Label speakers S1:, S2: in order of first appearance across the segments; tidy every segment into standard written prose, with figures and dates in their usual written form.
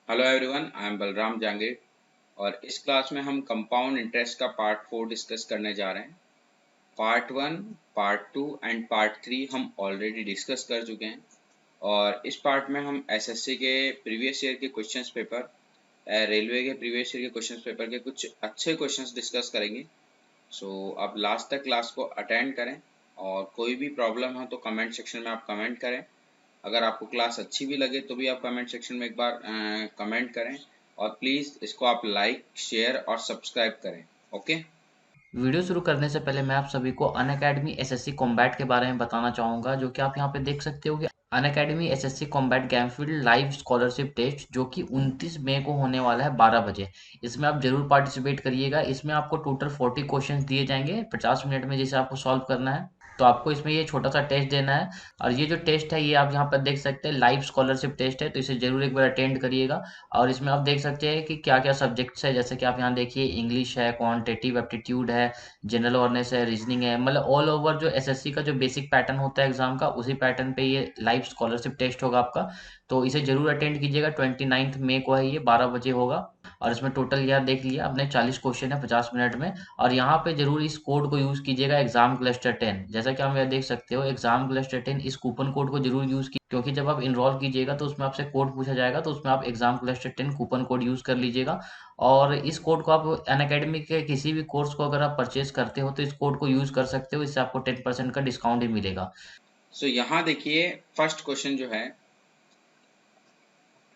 S1: Hello everyone, I am Balram Jahangir और इस class में हम कंपाउंड इंटरेस्ट का पार्ट 4 डिस्कस करने जा रहे हैं। पार्ट 1, पार्ट 2 एंड पार्ट 3 हम ऑलरेडी डिस्कस कर चुके हैं और इस पार्ट में हम एसएससी के प्रीवियस ईयर के क्वेश्चंस पेपर, रेलवे के प्रीवियस ईयर के क्वेश्चंस पेपर के कुछ अच्छे क्वेश्चंस डिस्कस करेंगे। सो आप लास्ट तक क्लास को अटेंड करें और कोई भी प्रॉब्लम हो तो कमेंट सेक्शन में आप कमेंट करें। अगर आपको क्लास अच्छी भी लगे तो भी आप कमेंट सेक्शन में एक बार कमेंट करें और प्लीज़ इसको आप लाइक, शेयर और सब्सक्राइब करें। ओके।
S2: वीडियो शुरू करने से पहले मैं आप सभी को अनअकैडमी एसएससी कॉम्बैट के बारे में बताना चाहूँगा, जो कि आप यहाँ पे देख सकते हो कि Unacademy SSC combat gamefield live scholarship test जो कि 29 मई को होने वाला है 12 बजे। इसमें आप जरूर पार्टिसिपेट करिएगा। इसमें आपको टोटल 40 क्वेश्चंस दिए जाएंगे 50 मिनट में, जिसे आपको सॉल्व करना है। तो आपको इसमें ये छोटा सा टेस्ट देना है और ये जो टेस्ट है ये आप यहाँ पर देख सकते हैं, लाइव स्कॉलरशिप टेस्ट है, तो इसे जरूर एक बार अटेंड करिएगा। और इसमें आप देख सकते हैं कि क्या क्या सब्जेक्ट्स है, जैसे कि आप यहाँ देखिए इंग्लिश है, क्वांटिटेटिव एप्टीट्यूड है, जनरल अवेयरनेस है, रीजनिंग है, मतलब ऑल ओवर जो एसएससी का जो बेसिक पैटर्न होता है एग्जाम का, उसी पैटर्न पे ये लाइव स्कॉलरशिप टेस्ट होगा आपका। तो इसे जरूर अटेंड कीजिएगा। 29 मई को है, ये 12 बजे होगा। और इसमें टोटल यह देख लिया आपने 40 क्वेश्चन है 50 मिनट में। और यहाँ पे जरूर इस कोड को यूज कीजिएगा, एग्जाम क्लस्टर 10। जैसा कि आप यहाँ देख सकते हो, एग्जाम क्लस्टर 10, इस कूपन कोड को जरूर यूज की, क्योंकि जब आप इनरोल कीजिएगा तो उसमें आपसे कोड पूछा जाएगा, तो उसमें आप exam cluster 10 coupon code use कर लीजिएगा। और इस कोड को आप अनअकैडमी के किसी भी कोर्स को अगर आप परचेज करते हो तो इस कोड को यूज कर सकते हो। इससे आपको 10% का डिस्काउंट ही मिलेगा।
S1: सो यहाँ देखिए, फर्स्ट क्वेश्चन जो है,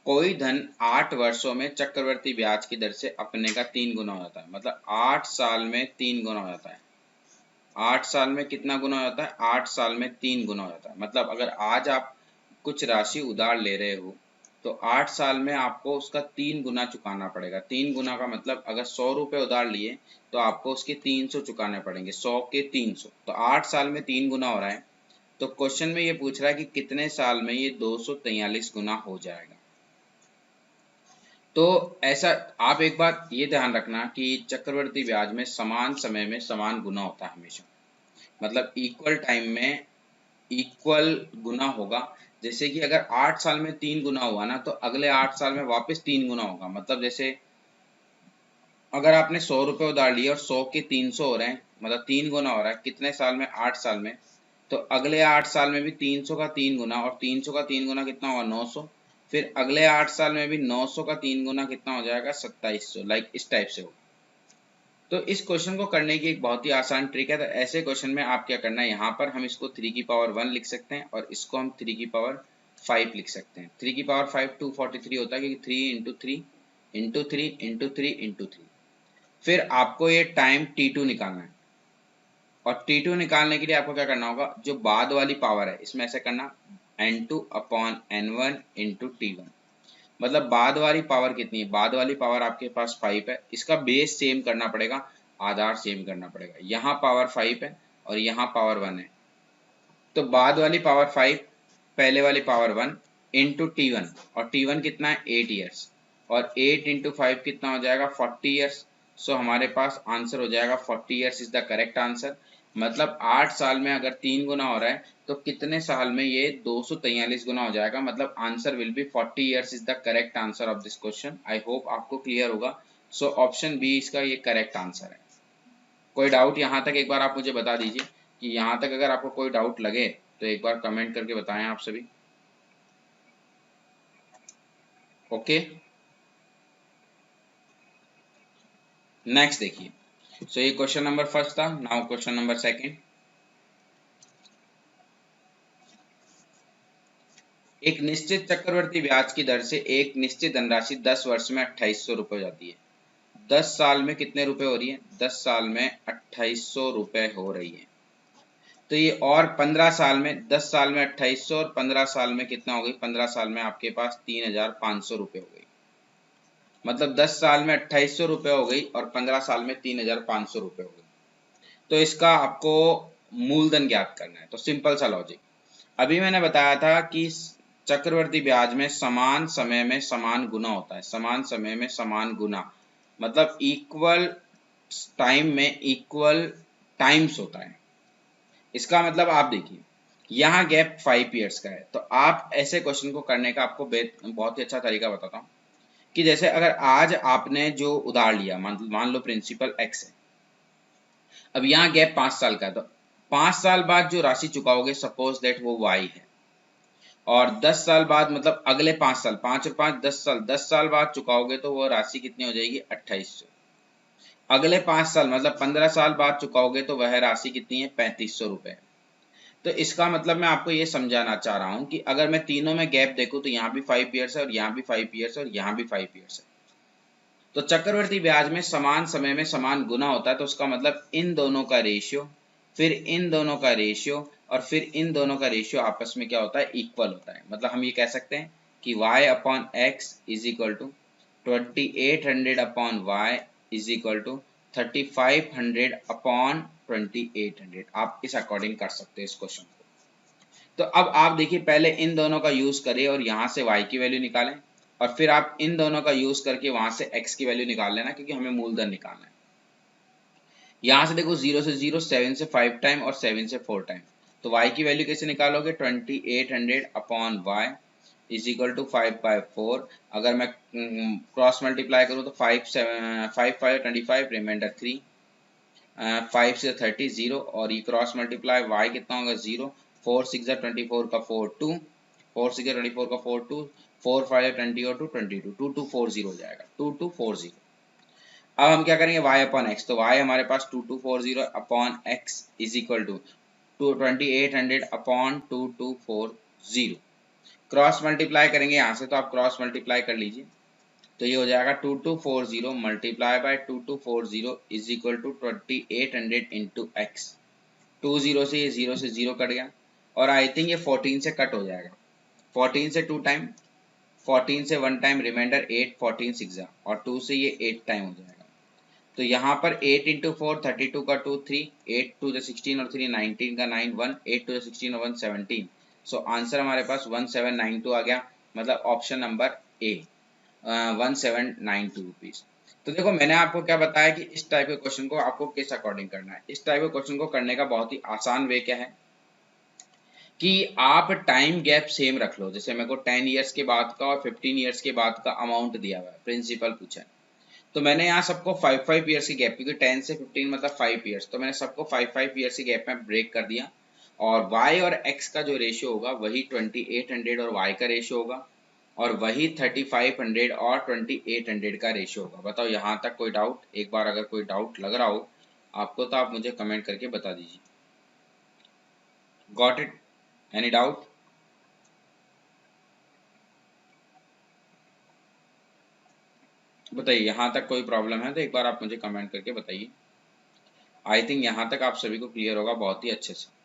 S1: कोई धन 8 वर्षों में चक्रवर्ती ब्याज की दर से अपने का 3 गुना हो जाता है। मतलब 8 साल में 3 गुना हो जाता है। 8 साल में कितना गुना हो जाता है? 8 साल में 3 गुना हो जाता है। मतलब अगर आज आप कुछ राशि उधार ले रहे हो तो 8 साल में आपको उसका 3 गुना चुकाना पड़ेगा। 3 गुना का मतलब अगर 100 रुपये उधार लिए तो आपको उसके 300 चुकाने पड़ेंगे। 100 के 300, तो 8 साल में 3 गुना हो रहा है। तो क्वेश्चन में ये पूछ रहा है कि कितने साल में ये 243 गुना हो जाएगा। तो ऐसा, आप एक बात ये ध्यान रखना कि चक्रवर्ती ब्याज में समान समय में समान गुना होता है हमेशा। मतलब इक्वल टाइम में इक्वल गुना होगा। जैसे कि अगर 8 साल में 3 गुना हुआ ना, तो अगले 8 साल में वापस 3 गुना होगा। मतलब जैसे अगर आपने 100 रुपये उधार लिए और 100 के 300 हो रहे हैं, मतलब 3 गुना हो रहा है। कितने साल में? 8 साल में। तो अगले 8 साल में भी 300 का 3 गुना, और 300 का 3 गुना कितना होगा? 900। फिर अगले 8 साल में भी 900 का 3 गुना कितना हो जाएगा? 2700। लाइक इस टाइप से होगा। तो इस क्वेश्चन को करने की एक बहुत ही आसान ट्रिक है। तो ऐसे क्वेश्चन में आप क्या करना है, यहाँ पर हम इसको 3 की पावर 1 लिख सकते हैं और इसको हम 3 की पावर 5 लिख सकते हैं। 3 की पावर 5 243 होता है, क्योंकि 3 इंटू 3 इंटू 3 इंटू 3 इंटू 3। फिर आपको ये टाइम T2 निकालना है और T2 निकालने के लिए आपको क्या करना होगा, जो बाद वाली पावर है इसमें ऐसे करना, N2 upon N1 into T1। मतलब बाद वाली पावर कितनी है? बाद वाली पावर आपके पास 5 है। इसका बेस सेम करना पड़ेगा, आधार सेम करना पड़ेगा। यहाँ पावर 5 है और यहाँ पावर 1 है। तो बाद वाली पावर 5, पहले वाली पावर 1 इंटू T1, और T1 कितना है? 8 ईयर्स। और 8 इंटू 5 कितना हो जाएगा? 40 ईयर्स। सो हमारे पास आंसर हो जाएगा 40 years is the correct answer. मतलब 8 साल में अगर 3 गुना हो रहा है तो कितने साल में ये 243 गुना हो जाएगा। मतलब answer will be 40 years is the correct answer of this question. I hope आपको क्लियर होगा। सो ऑप्शन बी इसका ये करेक्ट आंसर है। कोई डाउट यहाँ तक एक बार आप मुझे बता दीजिए कि यहाँ तक अगर आपको कोई डाउट लगे तो एक बार कमेंट करके बताएं आप सभी। ओके, नेक्स्ट देखिए। सो ये क्वेश्चन नंबर फर्स्ट था। Now question number second. एक निश्चित चक्रवर्ती ब्याज की दर से एक निश्चित धनराशि 10 वर्ष में 2800 रुपये हो जाती है। 10 साल में कितने रुपए हो रही है? 10 साल में 2800 रुपये हो रही है। तो ये और 15 साल में, 10 साल में 2800 और 15 साल में कितना हो गई? 15 साल में आपके पास 3500 रुपये हो गई। मतलब 10 साल में 2800 रुपये हो गई और 15 साल में 3500 रुपये हो गई। तो इसका आपको मूलधन ज्ञात करना है। तो सिंपल सा लॉजिक, अभी मैंने बताया था कि चक्रवर्ती ब्याज में समान समय में समान गुना होता है। समान समय में समान गुना मतलब इक्वल टाइम में इक्वल टाइम्स होता है। इसका मतलब आप देखिए, यहाँ गैप 5 ईयर्स का है। तो आप ऐसे क्वेश्चन को करने का आपको बहुत ही अच्छा तरीका बताता हूँ। कि जैसे अगर आज आपने जो उधार लिया, मान लो प्रिंसिपल x है, अब यहाँ गैप 5 साल का है, तो 5 साल बाद जो राशि चुकाओगे सपोज दैट वो y है, और 10 साल बाद मतलब अगले 5 साल, 5 और 5 10 साल, 10 साल बाद चुकाओगे तो वो राशि कितनी हो जाएगी 2800। अगले 5 साल मतलब 15 साल बाद चुकाओगे तो वह राशि कितनी है 3500 रुपये। तो इसका मतलब मैं आपको ये समझाना चाह रहा हूँ कि अगर मैं तीनों में गैप देखूँ तो यहाँ भी 5 ईयर्स है और यहाँ भी 5 ईयर्स है और यहाँ भी 5 ईयर्स है। तो चक्रवर्ती ब्याज में समान समय में समान गुना होता है, तो उसका मतलब इन दोनों का रेशियो, फिर इन दोनों का रेशियो और फिर इन दोनों का रेशियो आपस में क्या होता है इक्वल होता है। मतलब हम ये कह सकते हैं कि y upon x is equal to 2800 upon y is equal to 3500 upon 2800। आप इस अकॉर्डिंग कर सकते हैं इस क्वेश्चन को। तो अब आप देखिए, पहले इन दोनों का यूज करिए और यहाँ से y की वैल्यू निकालें, और फिर आप इन दोनों का यूज करके वहां से x की वैल्यू निकाल लेना, क्योंकि हमें मूलधन निकालना है। यहाँ से देखो 0 से 0, 7 से 5 टाइम और 7 से 4 टाइम, तो y की वैल्यू कैसे निकालोगे 2800 upon y is equal to 5/4। अगर मैं क्रॉस मल्टीप्लाई करूँ तो 5 25 रिमाइंडर 3, 5 से 30 0, और ये क्रॉस मल्टीप्लाई y कितना होगा 0, 4 6 24 का 4 2, 4 6 24 का 4 2, 4 5 20 और 2 22, 2240 हो जाएगा 2240। अब हम क्या करेंगे y अपॉन x, तो y हमारे पास 2240 upon x is equal to 2800 upon 2240। Cross multiply करेंगे यहाँ से, तो आप क्रॉस मल्टीप्लाई कर लीजिए, तो ये हो जाएगा 2240 multiply by 2240 is equal to 2800 into X. 20 से ये 0 से 0 कट गया, और आई थिंक ये 14 से कट हो जाएगा, 14 से 2 टाइम, 14 से 1 टाइम, रिमाइंडर 8, 14 6 और 2 से ये 8 टाइम हो जाएगा। तो यहाँ पर 8 इंटू 4 32 का 2 3, 8 2 16 और 3 19 का 9 1, 8 2 16 और 1 17। सो आंसर हमारे पास 1792 आ गया, मतलब ऑप्शन नंबर ए 1792 रुपीज। तो देखो मैंने आपको क्या बताया कि इस टाइप के क्वेश्चन को आपको किस अकॉर्डिंग करना है। इस टाइप के क्वेश्चन को करने का बहुत ही आसान वे क्या है कि आप टाइम गैप सेम रख लो। जैसे मेरे को 10 ईयर्स के बाद का और 15 ईयर्स के बाद का अमाउंट दिया हुआ है, प्रिंसिपल पूछा है, तो मैंने यहाँ सबको 5 ईयर्स के गैप, क्योंकि 10 से 15 मतलब 5 ईयर्स, तो मैंने सबको 5 ईयर्स के गैप में ब्रेक कर दिया, और y और x का जो रेशियो होगा वही 2800 और y का रेशियो होगा, और वही 3500 और 2800 का रेशियो होगा। बताओ यहाँ तक कोई डाउट? एक बार अगर कोई डाउट लग रहा हो आपको तो आप मुझे कमेंट करके बता दीजिए। Got it? Any doubt? बताइए, यहाँ तक कोई प्रॉब्लम है तो एक बार आप मुझे कमेंट करके बताइए। आई थिंक यहाँ तक आप सभी को क्लियर होगा बहुत ही अच्छे से।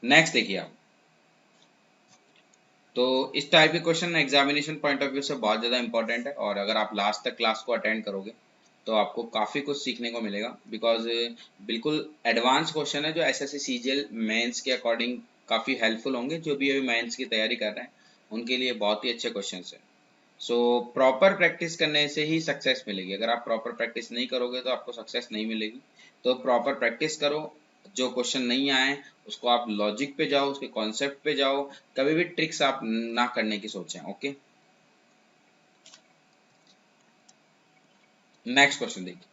S1: नेक्स्ट देखिए आप, तो इस टाइप के question examination point of view से बहुत ज़्यादा इंपॉर्टेंट है, और अगर आप लास्ट तक क्लास को अटेंड करोगे तो आपको काफ़ी कुछ सीखने को मिलेगा, बिकॉज बिल्कुल एडवांस क्वेश्चन है जो एसएससी सीजीएल मेंस के अकॉर्डिंग काफ़ी हेल्पफुल होंगे। जो भी अभी मेंस की तैयारी कर रहे हैं उनके लिए बहुत ही अच्छे क्वेश्चन हैं। सो प्रॉपर प्रैक्टिस करने से ही सक्सेस मिलेगी। अगर आप प्रॉपर प्रैक्टिस नहीं करोगे तो आपको सक्सेस नहीं मिलेगी। तो प्रॉपर प्रैक्टिस करो, जो क्वेश्चन नहीं आए उसको आप लॉजिक पे जाओ, उसके कॉन्सेप्ट पे जाओ, कभी भी ट्रिक्स आप ना करने की सोचें। ओके, नेक्स्ट क्वेश्चन देखिए।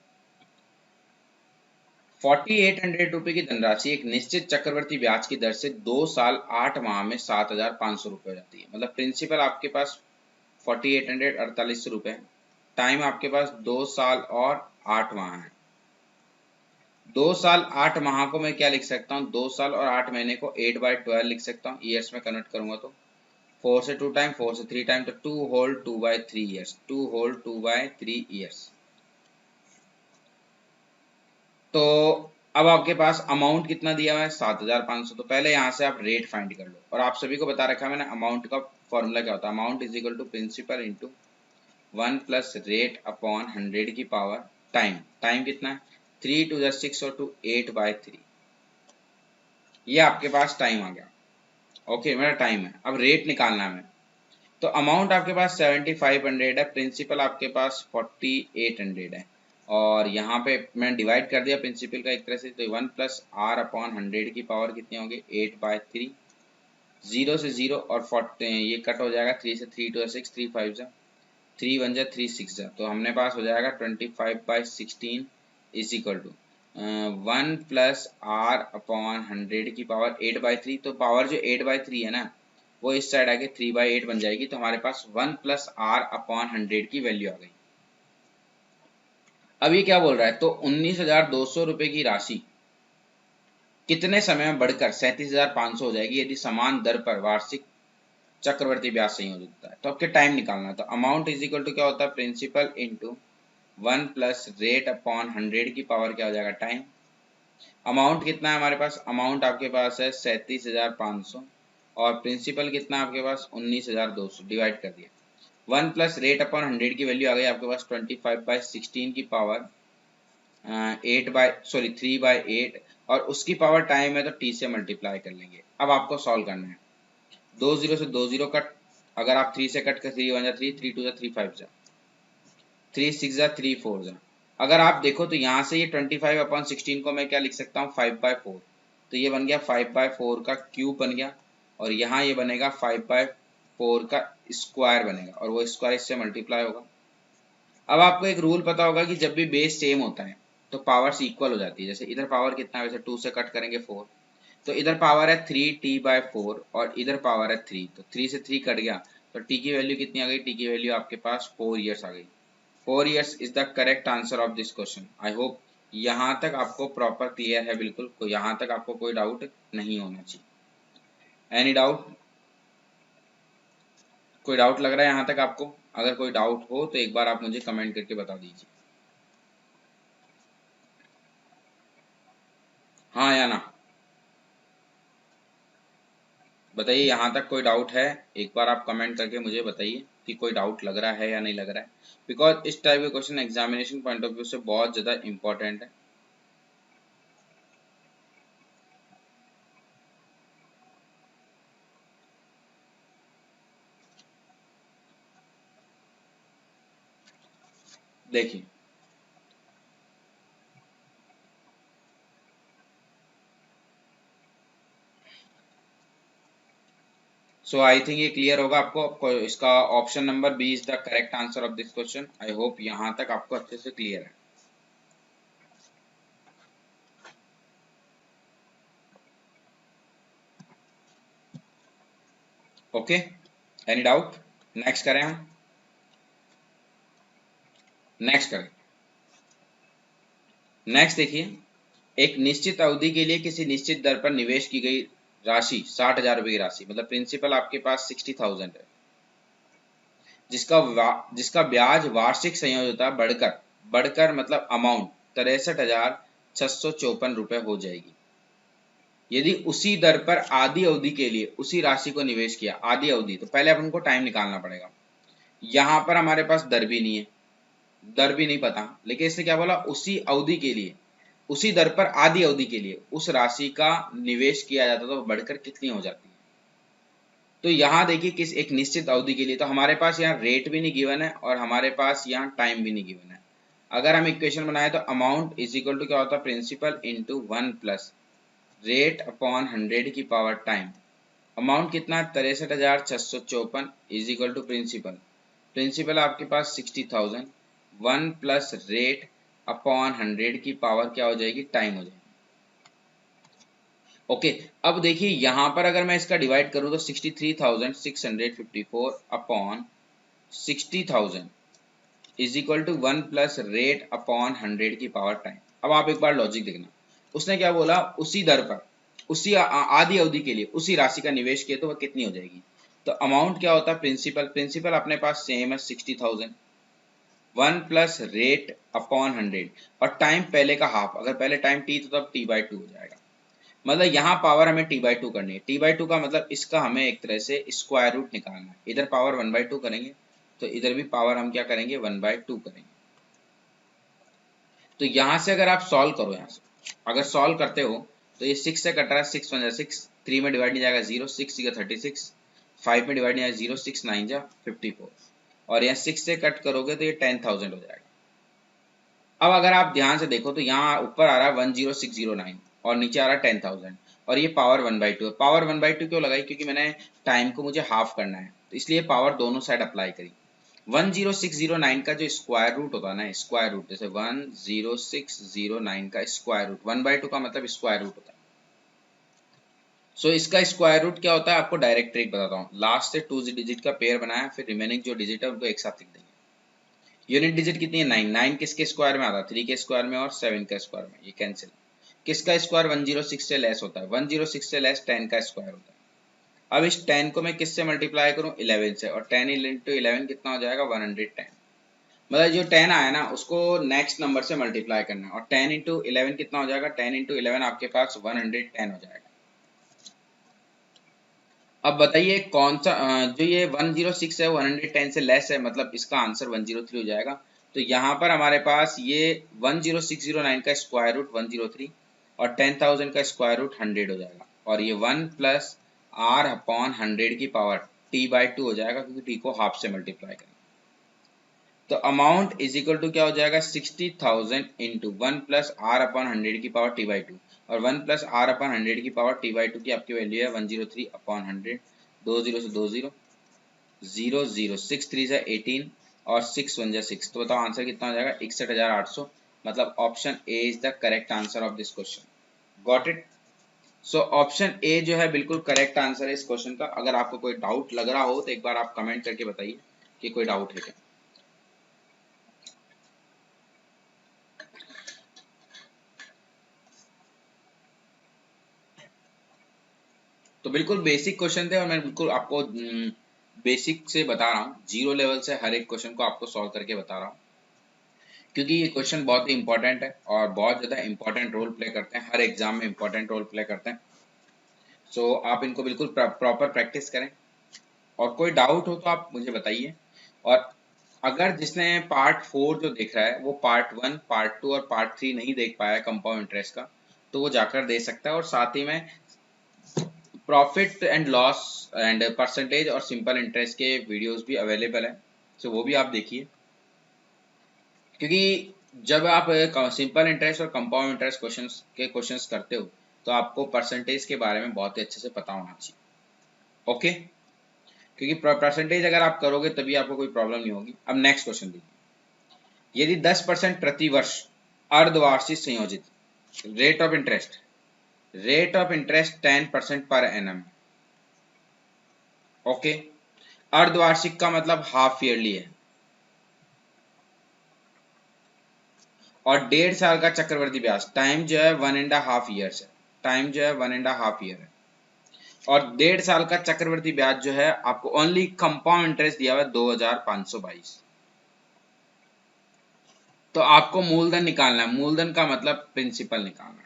S1: 4800 रुपये की धनराशि एक निश्चित चक्रवर्ती ब्याज की दर से 2 साल 8 माह में 7500 रुपये हो जाती है। मतलब प्रिंसिपल आपके पास 4800 4800 रुपये, टाइम आपके पास 2 साल और 8 माह है। 2 साल 8 माह को मैं क्या लिख सकता हूँ, 2 साल और 8 महीने को 8/12 लिख सकता हूँ। ईयर्स में कन्वर्ट करूंगा तो 4 से 2 टाइम, 4 से 3 टाइम, तो 2 होल 2/3 ईयर्स, 2 होल 2/3 ईयर्स। तो अब आपके पास अमाउंट कितना दिया हुआ है 7500। तो पहले यहाँ से आप रेट फाइंड कर लो, और आप सभी को बता रखा है मैंने अमाउंट का फॉर्मूला क्या होता है। Amount is equal to principal into 1 plus rate upon 100 की पावर टाइम। टाइम कितना है 3 to the 6 और 2 8/3। ये आपके पास टाइम आ गया। ओके, मेरा टाइम है। अब रेट निकालना है हमें। तो अमाउंट आपके पास 7500 है, प्रिंसिपल आपके पास 4800 है, और यहाँ पे मैंने डिवाइड कर दिया प्रिंसिपल का एक तरह से। तो 1 प्लस आर अपॉन 100 की पावर कितनी होगी 8/3। 0 से 0 और 40 ये कट हो जाएगा, 3 से 3 2 6, 3 5 जा 3 1 जा 3 6 जा, तो हमने पास हो जाएगा 25/16 is equal to 1 plus R upon 100 की पावर 8/3। तो पावर जो 8/3 है ना वो इस साइड आके 3/8 बन जाएगी, तो हमारे पास 1 प्लस आर अपॉन 100 की वैल्यू आ गई। अब ये क्या बोल रहा है, तो 19,200 रुपए की राशि कितने समय में बढ़कर 37,500 हो जाएगी यदि समान दर पर वार्षिक चक्रवर्ती ब्याज संयोजित होता है। तो आपके टाइम निकालना है, तो अमाउंट इज इक्वल टू क्या होता है, principal into 1 plus rate upon 100 की पावर क्या हो जाएगा, टाइम। अमाउंट कितना है हमारे पास, अमाउंट आपके पास है 37,500 और प्रिंसिपल कितना आपके पास 19,200, डिवाइड कर दिया। 1 प्लस रेट अपॉन 100 की वैल्यू आ गई आपके पास 25/16 की पावर 3/8 और उसकी पावर टाइम है तो t से मल्टीप्लाई कर लेंगे। अब आपको सॉल्व करना है, 2 0 से 2 0 कट, अगर आप 3 से कट कर 3 1 जा 3 3 2 जा 3 5 जा 3 6 जा 3 4 जा। अगर आप देखो तो यहाँ से ये 25/16 को मैं क्या लिख सकता हूँ 5/4, तो ये बन गया 5/4 का क्यूब बन गया और यहाँ ये बनेगा 5/4 का स्क्वायर बनेगा और वो स्क्वायर इससे मल्टीप्लाई होगा। अब आपको एक रूल पता होगा कि जब भी बेस सेम होता है तो पावर्स इक्वल हो जाती है। जैसे इधर पावर कितना है, वैसे 2 से कट करेंगे 4, तो इधर पावर है 3t/4 और इधर पावर है 3, तो 3 से 3 कट गया तो t की वैल्यू कितनी आ गई, t की वैल्यू आपके पास 4 ईयर्स आ गई। 4 years is the correct answer of this question. I hope यहाँ तक आपको प्रॉपर क्लियर है, बिल्कुल को यहाँ तक आपको कोई डाउट नहीं होना चाहिए। एनी डाउट, कोई डाउट लग रहा है यहाँ तक आपको? अगर कोई डाउट हो तो एक बार आप मुझे कमेंट करके बता दीजिए, हाँ या ना। बताइए यहाँ तक कोई डाउट है, एक बार आप कमेंट करके मुझे बताइए कि कोई डाउट लग रहा है या नहीं लग रहा है, बिकॉज इस टाइप के question examination point of view से बहुत ज़्यादा इंपॉर्टेंट है। देखिए सो आई थिंक ये क्लियर होगा आपको, इसका option number B is the correct answer of this question. I hope यहाँ तक आपको अच्छे से क्लियर है। Okay, any doubt? नेक्स्ट करें हम, नेक्स्ट करें। नेक्स्ट देखिए, एक निश्चित अवधि के लिए किसी निश्चित दर पर निवेश की गई राशि 60,000 रुपए की राशि, मतलब प्रिंसिपल आपके पास 60,000 है, जिसका ब्याज वार्षिक संयोजकता बढ़कर बढ़कर मतलब अमाउंट 63,654 रुपए हो जाएगी यदि उसी दर पर आधी अवधि के लिए उसी राशि को निवेश किया। आधी अवधि, तो पहले अपन को टाइम निकालना पड़ेगा। यहाँ पर हमारे पास दर भी नहीं है, दर भी नहीं पता, लेकिन इसने क्या बोला, उसी अवधि के लिए उसी दर पर आधी अवधि के लिए उस राशि का निवेश किया जाता तो बढ़कर कितनी हो जाती है। तो यहाँ देखिए किस एक निश्चित अवधि के लिए, तो हमारे पास यहाँ रेट भी नहीं गिवन है और हमारे पास यहाँ टाइम भी नहीं गिवन है। अगर हम इक्वेशन बनाए तो अमाउंट इज इक्वल टू क्या होता है, principal into 1 plus rate upon 100 की पावर टाइम। अमाउंट कितना है 63,654 is equal to principal, principal आपके पास 60,000, 1 प्लस रेट अपॉन 100 की पावर क्या हो जाएगी, टाइम हो जाएगी। ओके अब देखिए यहाँ पर अगर मैं इसका डिवाइड करूँ तो 63,654 upon 60,000 is equal to 1 plus rate upon 100 की पावर टाइम। अब आप एक बार लॉजिक देखना, उसने क्या बोला, उसी दर पर उसी आधी अवधि के लिए उसी राशि का निवेश किया तो वह कितनी हो जाएगी। तो अमाउंट क्या होता है, प्रिंसिपल प्रिंसिपल अपने पास सेम है 60,000, 1 प्लस रेट अपॉन 100 और टाइम पहले का हाफ, अगर पहले टाइम t तो तब t/2 हो जाएगा। मतलब यहाँ पावर हमें t/2 करनी है। t/2 का मतलब इसका हमें एक तरह से स्क्वायर रूट निकालना है। इधर पावर 1/2 करेंगे तो इधर भी पावर हम क्या करेंगे 1/2 करेंगे। तो यहाँ से अगर आप सॉल्व करो, यहाँ से अगर सॉल्व करते हो तो ये 6 से कट रहा है, 6 1 जा 6, 3 में डिवाइड नहीं जाएगा 0, 6 6 36, 5 में डिवाइड नहीं जाएगा 0, 6 9 जा 54 और यहाँ 6 से कट करोगे तो ये 10,000 हो जाएगा। अब अगर आप ध्यान से देखो तो यहाँ ऊपर आ रहा है 10609 और नीचे आ रहा है 10,000, और ये पावर 1/2 है। पावर 1/2 क्यों लगाई? क्योंकि मैंने टाइम को मुझे हाफ करना है, तो इसलिए पावर दोनों साइड अप्लाई करी। 10609 का जो स्क्वायर रूट होता है ना, स्क्वायर रूट, जैसे 10609 का स्क्वायर रूट, 1/2 का मतलब स्क्वायर रूट होता है। सो इसका स्क्वायर रूट क्या होता है आपको डायरेक्ट ट्रिक बताता हूँ। लास्ट से 2 डिजिट का पेयर बनाया, फिर रिमेनिंग जो डिजिट है उनको एक साथ लिख देंगे। यूनिट डिजिट कितनी है? 9। 9 किसके स्क्वायर में आता है? 3 के स्क्वायर में और 7 के स्क्वायर में, ये कैंसिल। किसका स्क्वायर 106 से लेस होता है? 106 से लेस 10 का स्क्वायर होता है। अब इस 10 को मैं किससे मल्टीप्लाई करूं? 11 से, और 10 इंटू 11 कितना हो जाएगा? 110। मतलब जो 10 आया ना उसको नेक्स्ट नंबर से मल्टीप्लाई करना है, और 10 इंटू 11 कितना हो जाएगा? 10 इंटू 11 आपके पास 110 हो जाएगा। अब बताइए कौन सा जो ये 106 है 110 से लेस है, मतलब इसका आंसर 103 हो जाएगा। तो यहाँ पर हमारे पास ये 10609 का स्क्वायर रूट 103 और 10,000 का स्क्वायर रूट 100 हो जाएगा, और ये 1 प्लस r अपॉन 100 की पावर t/2 हो जाएगा, क्योंकि t को हाफ से मल्टीप्लाई करेंगे। तो अमाउंट इज इक्वल टू क्या हो जाएगा? 60,000 इंटू 1 प्लस r अपॉन 100 की पावर t/2, और 1 प्लस r अपॉन 100 की पावर t/2 की आपकी वैल्यू है 103 अपॉन 100। 2 0 से 2 0 0 0 6 3 से 18 और 6 1 जा 6। तो बताओ आंसर कितना हो जाएगा? 61,800। मतलब option A is the correct answer of this question. Got it? So option A जो है बिल्कुल करेक्ट आंसर है इस क्वेश्चन का। अगर आपको कोई डाउट लग रहा हो तो एक बार आप कमेंट करके बताइए कि कोई डाउट है क्या। तो बिल्कुल बेसिक क्वेश्चन थे, और मैं बिल्कुल आपको बेसिक से बता रहा हूँ, जीरो लेवल से हर एक क्वेश्चन को आपको सॉल्व करके बता रहा हूँ, क्योंकि ये क्वेश्चन बहुत ही इंपॉर्टेंट है और बहुत ज़्यादा इंपॉर्टेंट रोल प्ले करते हैं, हर एग्जाम में इंपॉर्टेंट रोल प्ले करते हैं। सो आप इनको बिल्कुल प्रॉपर प्रैक्टिस करें, और कोई डाउट हो तो आप मुझे बताइए। और अगर जिसने पार्ट 4 जो देख रहा है वो पार्ट 1, पार्ट 2 और पार्ट 3 नहीं देख पाया कंपाउंड इंटरेस्ट का, तो वो जाकर दे सकता है। और साथ ही में profit and loss and percentage और सिंपल इंटरेस्ट के वीडियोस भी अवेलेबल है, सो वो भी आप देखिए। क्योंकि जब आप सिंपल इंटरेस्ट और कंपाउंड इंटरेस्ट क्वेश्चंस करते हो तो आपको परसेंटेज के बारे में बहुत ही अच्छे से पता होना चाहिए। ओके, क्योंकि परसेंटेज अगर आप करोगे तभी आपको कोई प्रॉब्लम नहीं होगी। अब नेक्स्ट क्वेश्चन देखिए। यदि 10% प्रति वर्ष अर्धवार्षिक संयोजित rate of interest 10% per annum. Okay, अर्धवार्षिक का मतलब हाफ ईयरली है, और 1.5 साल का चक्रवर्ती ब्याज, टाइम जो है 1.5 ईयर्स है, टाइम जो है 1.5 ईयर है, और 1.5 साल का चक्रवर्ती ब्याज जो है आपको ओनली कंपाउंड इंटरेस्ट दिया हुआ है 2522। तो आपको मूलधन निकालना है। मूलधन का मतलब प्रिंसिपल निकालना है।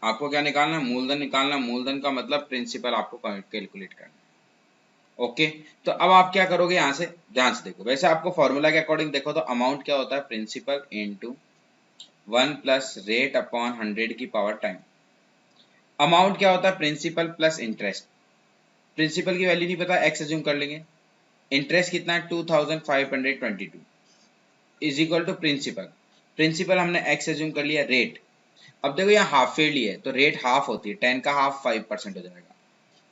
S1: आपको क्या निकालना है? मूलधन निकालना। मूलधन का मतलब प्रिंसिपल आपको कैलकुलेट करना है। ओके, तो अब आप क्या करोगे? यहाँ से ध्यान से देखो। वैसे आपको फॉर्मूला के अकॉर्डिंग देखो तो अमाउंट क्या होता है? Principal into 1 plus rate upon 100 की पावर टाइम। अमाउंट क्या होता है? Principal plus interest. प्रिंसिपल की वैल्यू नहीं पता, एक्स एज्यूम कर लेंगे। इंटरेस्ट कितना है? 2522 is equal to principal. Principal हमने एक्स एज्यूम कर लिया। रेट, अब देखो यहाँ हाफ ईयरली है तो रेट हाफ होती है, 10 का हाफ 5% हो जाएगा,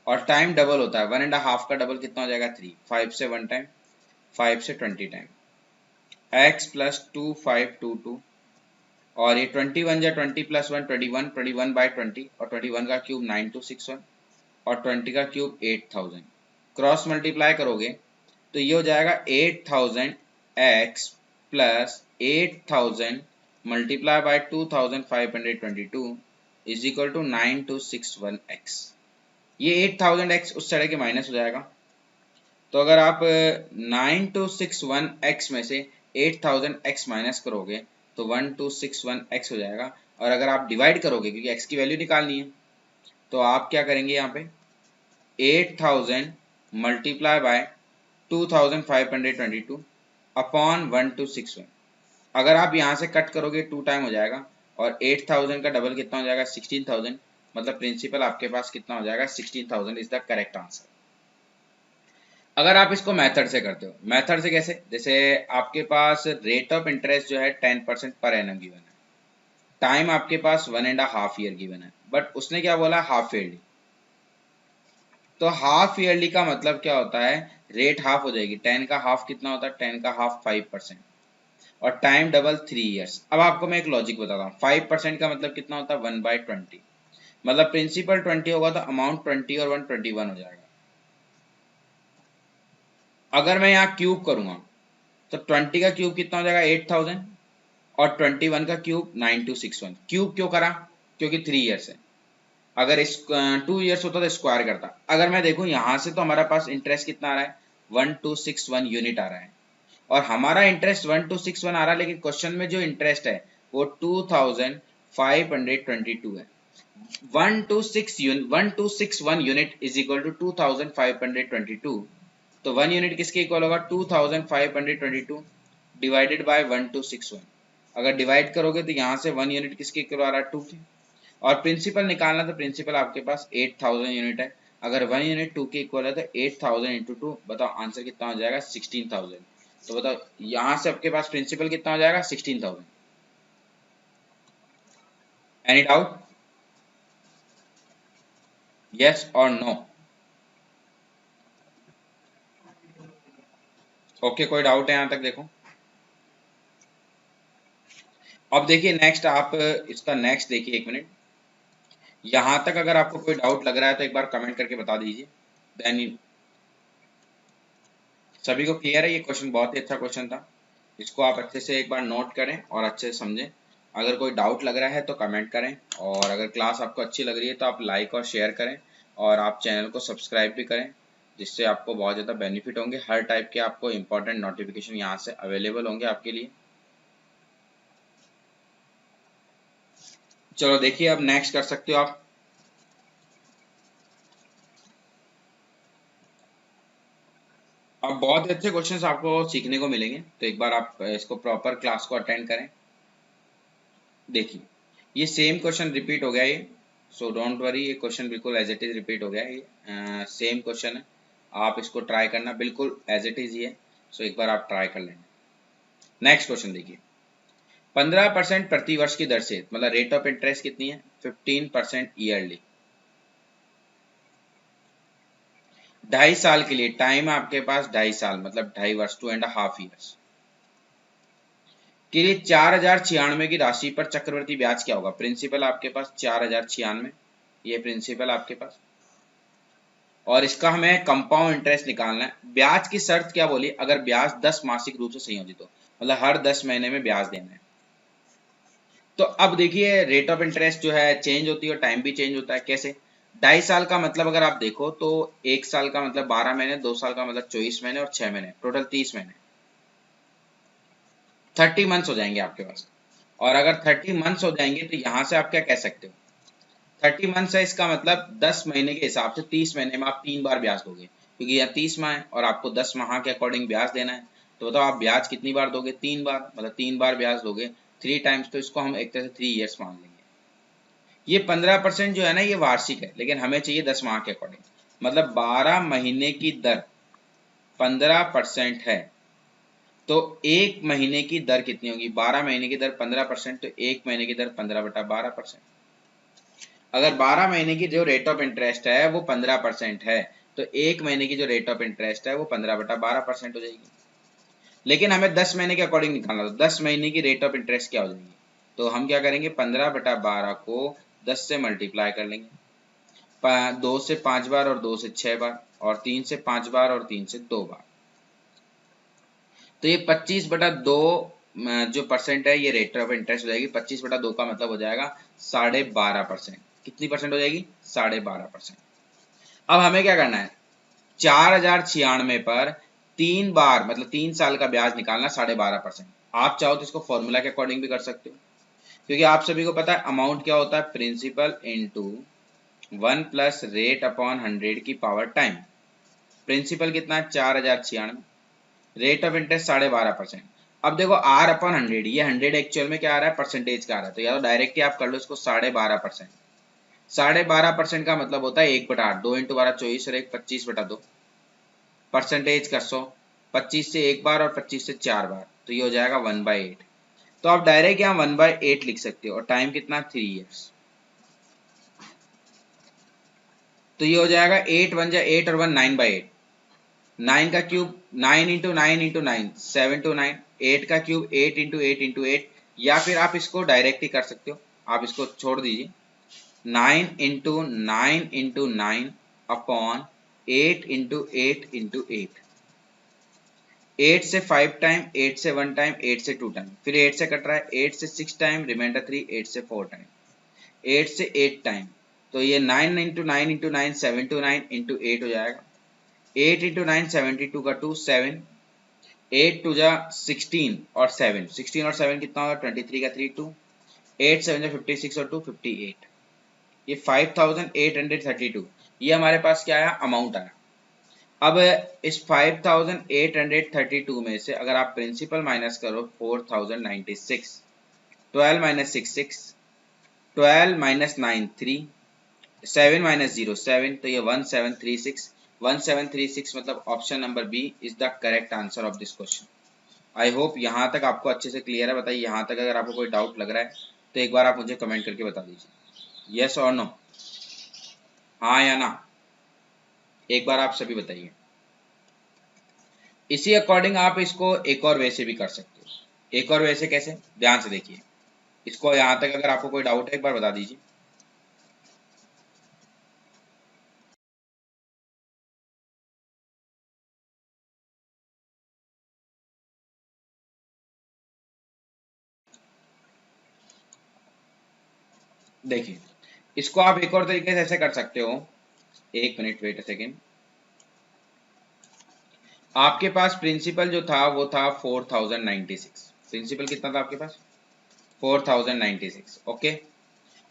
S1: और टाइम डबल होता है, 1.5 का डबल कितना हो जाएगा? 3। 5 से 1 टाइम, 5 से 20 टाइम, एक्स प्लस 2522, और ये 21 या 20 प्लस 1 21, 21/20, और 21 का क्यूब 9261, और 20 का क्यूब 8000। क्रॉस मल्टीप्लाई करोगे तो ये हो जाएगा 8000 X plus 8000 multiply by 2522 is equal to 9261 X. ये 8000 एक्स उस साइड के माइनस हो जाएगा, तो अगर आप 9261 एक्स में से 8000 एक्स माइनस करोगे तो 1261 एक्स हो जाएगा। और अगर आप डिवाइड करोगे, क्योंकि एक्स की वैल्यू निकालनी है, तो आप क्या करेंगे? यहाँ पे 8000 मल्टीप्लाई बाय 2522 अपॉन 1261। अगर आप यहाँ से कट करोगे 2 टाइम हो जाएगा, और 8000 का डबल कितना हो जाएगा? 16000। मतलब प्रिंसिपल आपके पास कितना हो जाएगा? 16000 इज द करेक्ट आंसर। अगर आप इसको मेथड से करते हो, मेथड से कैसे? जैसे आपके पास रेट ऑफ इंटरेस्ट जो है 10% पर एनम गिवन है, टाइम आपके पास 1.5 ईयर गिवन है, बट उसने क्या बोला, हाफ ईयरली। तो हाफ ईयरली का मतलब क्या होता है, रेट हाफ हो जाएगी। 10 का हाफ कितना होता है, 10 का हाफ 5%, और टाइम डबल 3 ईयर्स। अब आपको मैं एक लॉजिक बताता हूँ, 5% का मतलब कितना होता है, 1/20। मतलब प्रिंसिपल 20 होगा तो अमाउंट 20 और 1 21 हो जाएगा। अगर मैं यहाँ क्यूब करूंगा तो 20 का क्यूब कितना हो जाएगा, 8000, और 21 का क्यूब 9261। क्यूब क्यों करा, क्योंकि 3 ईयर्स है। अगर इस 2 ईयर्स होता तो स्क्वायर करता। अगर मैं देखूं यहाँ से तो हमारा पास इंटरेस्ट कितना आ रहा है, 1261 यूनिट आ रहा है, और हमारा इंटरेस्ट 1261 आ रहा है, लेकिन क्वेश्चन में जो इंटरेस्ट है वो 2522 है। 1261 यूनिट इज इक्वल टू 2522। तो 1 यूनिट किसके इक्वल होगा, 2522 डिवाइडेड बाय 1261। अगर डिवाइड करोगे तो यहाँ से 1 यूनिट किसके इक्वल आ रहा है, 2 के। और प्रिंसिपल निकालना, तो प्रिंसिपल आपके पास 8000 यूनिट है। अगर 1 यूनिट 2 के इक्वल है तो 8000 इंटू 2, बताओ आंसर कितना हो जाएगा, 16000। तो बताओ यहाँ से आपके पास प्रिंसिपल कितना हो जाएगा, 16000। एनी डाउट, यस और नो? ओके, कोई डाउट है यहाँ तक, देखो। अब देखिए नेक्स्ट, आप इसका नेक्स्ट देखिए, 1 मिनट। यहाँ तक अगर आपको कोई डाउट लग रहा है तो एक बार कमेंट करके बता दीजिए। देन सभी को क्लियर है, ये क्वेश्चन बहुत ही अच्छा क्वेश्चन था। इसको आप अच्छे से एक बार नोट करें और अच्छे से समझें। अगर कोई डाउट लग रहा है तो कमेंट करें, और अगर क्लास आपको अच्छी लग रही है तो आप लाइक और शेयर करें, और आप चैनल को सब्सक्राइब भी करें, जिससे आपको बहुत ज़्यादा बेनिफिट होंगे। हर टाइप के आपको इंपॉर्टेंट नोटिफिकेशन यहाँ से अवेलेबल होंगे आपके लिए। चलो देखिए, अब नेक्स्ट कर सकते हो आप। अब बहुत अच्छे क्वेश्चंस आपको सीखने को मिलेंगे, तो एक बार आप इसको प्रॉपर क्लास को अटेंड करें। देखिए ये सेम क्वेश्चन रिपीट हो गया ये, सो डोंट वरी, ये क्वेश्चन बिल्कुल एज इट इज रिपीट हो गया है। ये सेम क्वेश्चन है, आप इसको ट्राई करना, बिल्कुल एज इट इज ही है। सो एक बार आप ट्राई कर लेना। नेक्स्ट क्वेश्चन देखिए, 15% प्रति वर्ष की दर से, मतलब रेट ऑफ इंटरेस्ट कितनी है, 15% ईयरली। 2.5 साल के लिए टाइम है आपके पास, 2.5 साल मतलब 2.5 वर्ष, 2.5 ईयर्स के लिए 4096 की राशि पर चक्रवृद्धि ब्याज क्या होगा। प्रिंसिपल आपके पास 4096, ये प्रिंसिपल आपके पास, और इसका हमें कंपाउंड इंटरेस्ट निकालना है। ब्याज की शर्त क्या बोली, अगर ब्याज 10 मासिक रूप से संयोजित हो, मतलब हर 10 महीने में ब्याज देना है। तो अब देखिए रेट ऑफ इंटरेस्ट जो है चेंज होती है और टाइम भी चेंज होता है। कैसे, 2.5 साल का मतलब अगर आप देखो तो 1 साल का मतलब 12 महीने, 2 साल का मतलब 24 महीने, और 6 महीने, टोटल 30 महीने, 30 मंथ्स हो जाएंगे आपके पास। और अगर 30 मंथ्स हो जाएंगे तो यहाँ से आप क्या कह सकते हो, 30 मंथ्स है, इसका मतलब 10 महीने के हिसाब से 30 महीने में आप 3 बार ब्याज दोगे, क्योंकि यहाँ 30 माह है और आपको 10 माह के अकॉर्डिंग ब्याज देना है। तो बताओ आप ब्याज कितनी बार दोगे, 3 बार, मतलब 3 बार ब्याज दोगे, 3 टाइम्स, तो इसको हम एक तरह से 3 ईयर्स मान लेंगे। ये 15% जो है ना, ये वार्षिक है, लेकिन हमें चाहिए 10 माह के अकॉर्डिंग, मतलब 12 महीने की दर 15% है, तो एक महीने की दर कितनी होगी, 12 महीने की दर 15%, तो एक महीने की दर 15/12%। अगर 12 महीने की जो रेट ऑफ इंटरेस्ट है वो 15% है, तो एक महीने की जो रेट ऑफ इंटरेस्ट है वो 15/12% हो जाएगी। लेकिन हमें 10 महीने के अकॉर्डिंग निकालना, तो 10 महीने की रेट ऑफ इंटरेस्ट क्या हो जाएगी, तो हम क्या करेंगे, 15/12 को 10 से मल्टीप्लाई कर लेंगे, 2 से 5 बार, और 2 से 6 बार, और 3 से 5 बार, और 3 से 2 बार। तो ये 25/2 जो परसेंट है, ये रेट ऑफ इंटरेस्ट हो जाएगी। 25/2 का मतलब हो जाएगा 12.5%। कितनी परसेंट हो जाएगी, 12.5%। अब हमें क्या करना है, 4096 पर 3 बार, मतलब 3 साल का ब्याज निकालना, 12.5%। आप चाहो तो इसको फॉर्मूला के अकॉर्डिंग भी कर सकते हो, क्योंकि आप सभी को पता है अमाउंट क्या होता है, principal into 1 plus rate upon 100 की पावर टाइम। प्रिंसिपल कितना है, 4096, रेट ऑफ इंटरेस्ट 12.5%। अब देखो R/100, ये 100 एक्चुअल में क्या आ रहा है, परसेंटेज का आ रहा है, तो या तो डायरेक्ट ही आप कर लो इसको 12.5%। 12.5% का मतलब होता है 1/8, 2 × 12 24, और 1 25/2, परसेंटेज का 100, 25 से 1 बार और 25 से 4 बार, तो ये हो जाएगा 1/8। तो आप डायरेक्ट यहाँ 1/8 लिख सकते हो, और टाइम कितना, 3 ईयर्स। तो ये हो जाएगा 8 1 जा 8 और 1 9 बाई 8, 9 का क्यूब 9 इंटू 9 इंटू 9 7 to 9, 8 का क्यूब 8 इंटू 8 इंटू 8, या फिर आप इसको डायरेक्ट ही कर सकते हो, आप इसको छोड़ दीजिए, 9 into 9 into 9 upon 8 into 8 into 8, 8 से 5 टाइम, 8 से 1 टाइम, 8 से 2 टाइम, फिर 8 से कट रहा है, 8 से 6 टाइम, रिमाइंडर 3, 8 से 4 टाइम, 8 से 8 टाइम, तो ये 9 इंटू 9 इंटू 9 7 to 9 इंटू 8 हो जाएगा, 8 इंटू 9 72 का 2 7, 8 टू जा 16 और 7, 16 और 7 कितना होगा 23 का 3 2, 8 7 जा 56 और 2 58, ये 5832, ये हमारे पास क्या आया अमाउंट आया। अब इस 5832 में से अगर आप प्रिंसिपल माइनस करो 4096, 12 माइनस 6 6, 12 माइनस 9 3, 7 माइनस 0 7, तो ये 1736, 1736 मतलब option number B is the correct answer of this question. I hope यहाँ तक आपको अच्छे से क्लियर है। बताइए यहाँ तक अगर आपको कोई डाउट लग रहा है तो एक बार आप मुझे कमेंट करके बता दीजिए, यस और नो, हाँ या ना, एक बार आप सभी बताइए। इसी अकॉर्डिंग आप इसको एक और वे से भी कर सकते हो। एक और वे से कैसे, ध्यान से देखिए इसको, यहाँ तक अगर आपको कोई डाउट है एक बार बता दीजिए। देखिए इसको आप एक और तरीके से ऐसे कर सकते हो, एक मिनट वेट अ सेकेंड। आपके पास प्रिंसिपल जो था वो था 4096, प्रिंसिपल कितना था आपके पास 4096, ओके,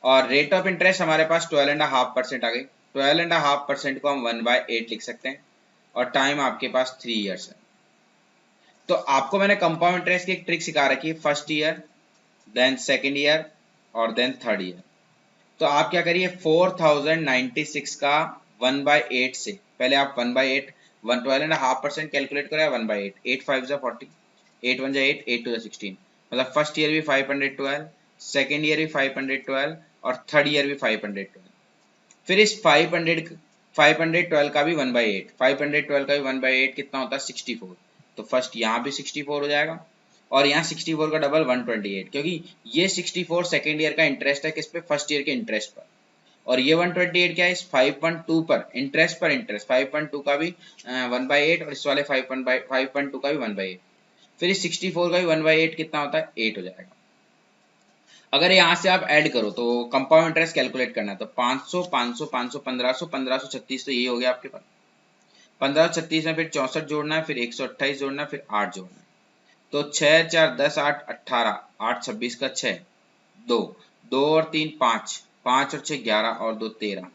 S1: और रेट ऑफ इंटरेस्ट हमारे पास 12.5% आ गई, 12.5% को हम 1/8 लिख सकते हैं, और टाइम आपके पास 3 ईयर्स है। तो आपको मैंने कंपाउंड इंटरेस्ट की एक ट्रिक सिखा रखी है, first year, then second year और देन थर्ड ईयर। तो आप क्या करिए 4096 का 1/8 से, पहले आप 1/8 12.5% कैलकुलेट करो, 1/8, 8 5 जा 40, 8 1 जा 8, 8 2 जा 16, मतलब फर्स्ट ईयर भी 512, सेकेंड ईयर भी 512 और थर्ड ईयर भी 512। फिर इस 512 का भी 1/8, 512 का भी 1/8 कितना होता है 64, तो फर्स्ट यहाँ भी 64 हो जाएगा, और यहाँ 64 का डबल 128, क्योंकि ये 64 सेकेंड ईयर का इंटरेस्ट है किस पे, फर्स्ट ईयर के इंटरेस्ट पर, और ये 128 क्या है इस 5.2 पर, इंटरेस्ट पर इंटरेस्ट, 5.2 का भी 1/8 और इस वाले 5.2 का भी 1/8, फिर इस 64 का भी 1/8 कितना होता है 8 हो जाएगा। अगर यहाँ से आप ऐड करो तो कंपाउंड इंटरेस्ट कैलकुलेट करना है, तो 500 500 500 1500 1536, तो ये हो गया आपके पास 1536 में फिर 64 जोड़ना है, फिर 128 जोड़ना है, फिर 8 जोड़ना है, तो 6 4 10 8 18, 8 26 का 6, 2 2 और 3 5, 5 और 6 11 और 2 13,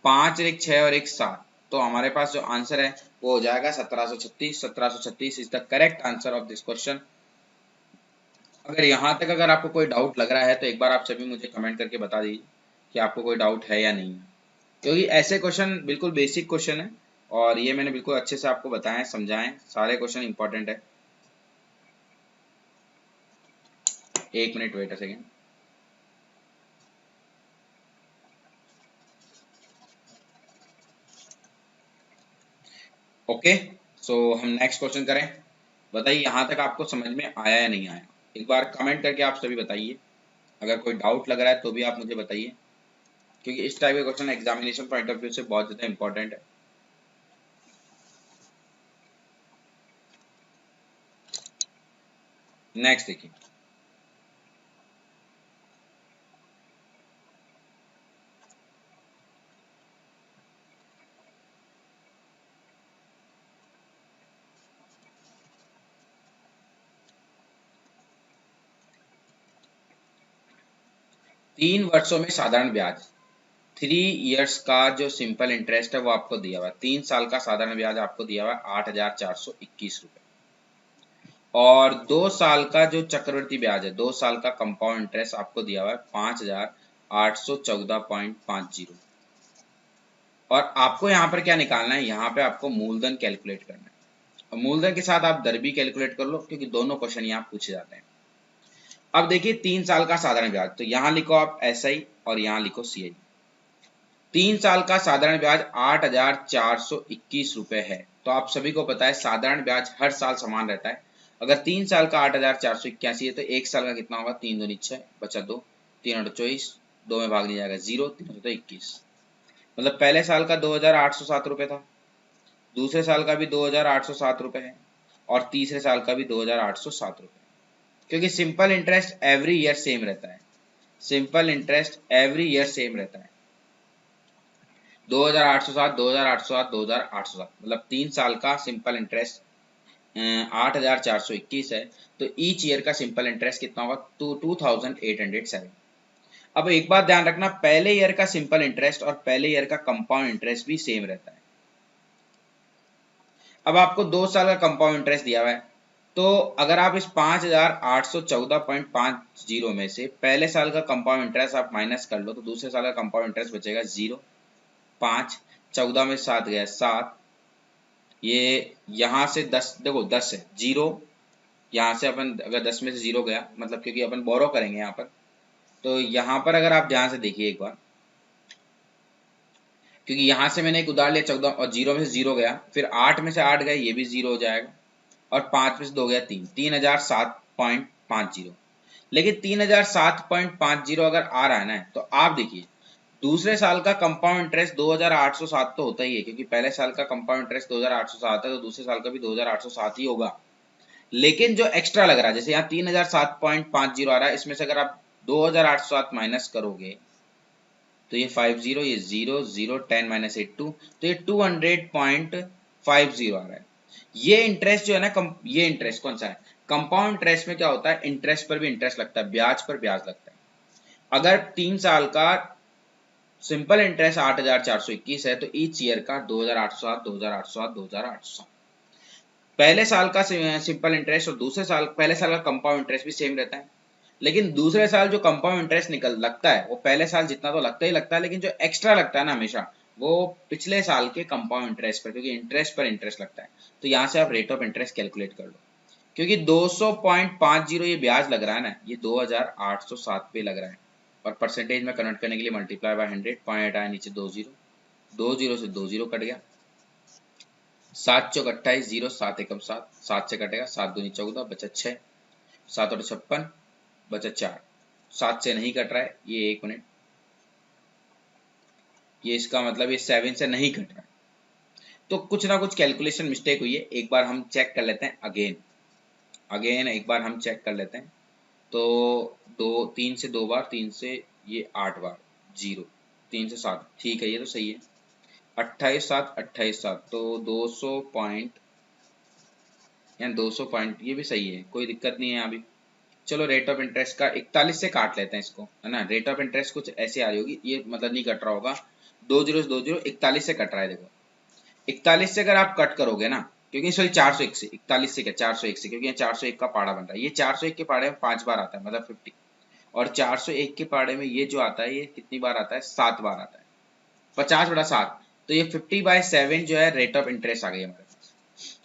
S1: 5 1 6 और 1 7, तो हमारे पास जो आंसर है वो हो जाएगा 1736। 1736 is the correct answer of this question. अगर यहाँ तक अगर आपको कोई डाउट लग रहा है तो एक बार आप सभी मुझे कमेंट करके बता दीजिए कि आपको कोई डाउट है या नहीं है, क्योंकि ऐसे क्वेश्चन बिल्कुल बेसिक क्वेश्चन है और ये मैंने बिल्कुल अच्छे से आपको बताएं समझाएं, सारे क्वेश्चन इंपॉर्टेंट है। एक minute wait a second. Okay, so हम नेक्स्ट क्वेश्चन करें। बताइए यहाँ तक आपको समझ में आया या नहीं आया, एक बार कमेंट करके आप सभी बताइए। अगर कोई डाउट लग रहा है तो भी आप मुझे बताइए, क्योंकि इस टाइप के question examination point of view से बहुत ज़्यादा इंपॉर्टेंट है। नेक्स्ट देखिए, तीन वर्षों में साधारण ब्याज, 3 इयर्स का जो सिंपल इंटरेस्ट है वो आपको दिया हुआ है, 3 साल का साधारण ब्याज आपको दिया हुआ है 8,421 रुपये, और 2 साल का जो चक्रवृद्धि ब्याज है, 2 साल का कंपाउंड इंटरेस्ट आपको दिया हुआ है 5,814.50, और आपको यहाँ पर क्या निकालना है, यहाँ पे आपको मूलधन कैलकुलेट करना है, और मूलधन के साथ आप दर भी कैलकुलेट कर लो, क्योंकि दोनों क्वेश्चन यहाँ पूछे जाते हैं। अब देखिए 3 साल का साधारण ब्याज, तो यहाँ लिखो आप SI और यहाँ लिखो CI, 3 साल का साधारण ब्याज 8,421 रुपए है। तो आप सभी को पता है साधारण ब्याज हर साल समान रहता है। अगर 3 साल का 8,481 है तो 1 साल का कितना होगा? 3 दूनी 6 बचा 2, 3/24, 2 में भाग नहीं जाएगा 0, 321। मतलब पहले साल का 2,807 रुपये था, दूसरे साल का भी 2,807 रुपये है, और तीसरे साल का भी 2,807 रुपये, क्योंकि simple interest every year same रहता है। Simple interest every year same रहता है। 2,807, 2,807, 2,807, मतलब 3 साल का सिंपल इंटरेस्ट 8,421 है। तो ईच ईयर का सिंपल इंटरेस्ट कितना होगा? 2,807। अब एक बात ध्यान रखना, पहले ईयर का सिंपल इंटरेस्ट और पहले ईयर का कंपाउंड इंटरेस्ट भी सेम रहता है। अब आपको 2 साल का कंपाउंड इंटरेस्ट दिया हुआ है, तो अगर आप इस 5,814.50 में से पहले साल का कंपाउंड इंटरेस्ट आप माइनस कर लो, तो दूसरे साल का कंपाउंड इंटरेस्ट बचेगा 0, 5, 14 में 7 गया 7, ये यहाँ से 10, देखो 10 है 0, यहाँ से अपन अगर 10 में से 0 गया, मतलब क्योंकि अपन बोरो करेंगे यहाँ पर, तो यहाँ पर अगर आप ध्यान से देखिए एक बार, क्योंकि यहाँ से मैंने एक उधार लिया 14 और 0 में से 0 गया, फिर 8 में से 8 गया, ये भी 0 हो जाएगा, और 5 में से 2 गया 3, 3,007.50। लेकिन 3,007.50 अगर आ रहा है ना, तो आप देखिए दूसरे साल का कंपाउंड इंटरेस्ट 2,807 तो होता ही है, क्योंकि पहले साल का कंपाउंड इंटरेस्ट 2,807 है, तो दूसरे साल का भी 2,807 ही होगा। लेकिन जो एक्स्ट्रा लग रहा है, जैसे यहाँ 3,007.50 आ रहा है, इसमें से अगर आप 2,807 माइनस करोगे तो ये 50, ये 0, 0, 10 माइनस 8 2, तो ये 200.50 आ रहा है। ये इंटरेस्ट जो है ना, ये इंटरेस्ट कौन सा है? कंपाउंड इंटरेस्ट में क्या होता है? इंटरेस्ट पर भी इंटरेस्ट लगता है, ब्याज पर ब्याज लगता है। अगर 3 साल का सिंपल इंटरेस्ट 8,421 है, तो ईच ईयर का 2,807, 2,807, 2,807। पहले साल का सिंपल इंटरेस्ट और दूसरे साल पहले साल का कंपाउंड इंटरेस्ट भी सेम रहता है, लेकिन दूसरे साल जो कंपाउंड इंटरेस्ट निकल लगता है वो पहले साल जितना तो लगता ही लगता है, लेकिन जो एक्स्ट्रा लगता है ना हमेशा, वो पिछले साल के कंपाउंड इंटरेस्ट पर, क्योंकि इंटरेस्ट पर इंटरेस्ट लगता है। तो यहाँ से आप रेट ऑफ इंटरेस्ट कैलकुलेट कर लो, क्योंकि 200.50 ये ब्याज लग रहा है ना, ये 2,807 पे लग रहा है, और परसेंटेज में कन्वर्ट करने के लिए मल्टीप्लाई बाय 100, पॉइंट आया नीचे 20, 20 से 20 कट गया, 7 चौक 28, 0, 7 एकम 7, 7 से कटेगा, 7 दूनी 14 बचा 6, 7 और 56 बचा 4, 7 से नहीं कट रहा है, ये 1 मिनट, ये इसका मतलब ये 7 से नहीं कट रहा है, तो कुछ ना कुछ कैलकुलेशन मिस्टेक हुई है। एक बार हम चेक कर लेते हैं, अगेन एक बार हम चेक कर लेते हैं। तो 3 से 2 बार, 3 से ये 8 बार, 0, 3 से 7, ठीक है, ये तो सही है। 28 7, 28 7, तो 200 पॉइंट, या 200 पॉइंट, ये भी सही है, कोई दिक्कत नहीं है यहाँ भी। चलो रेट ऑफ इंटरेस्ट का 41 से काट लेते हैं इसको, है ना। रेट ऑफ इंटरेस्ट कुछ ऐसे आ रही होगी, ये मतलब नहीं कट रहा होगा, 2 0 से 2 0, 41 से कट रहा है। देखो 41 से अगर आप कट करोगे ना, क्योंकि सॉरी 401 से, 41 से क्या 401 से, क्योंकि यहाँ 401 का पाड़ा बन रहा है, ये 401 के पाड़े में 5 बार आता है, मतलब 50, और 401 के पाड़े में ये जो आता है, ये कितनी बार आता है? 7 बार आता है, 50/7, तो ये 50/7 जो है रेट ऑफ इंटरेस्ट आ गई हमारे पास।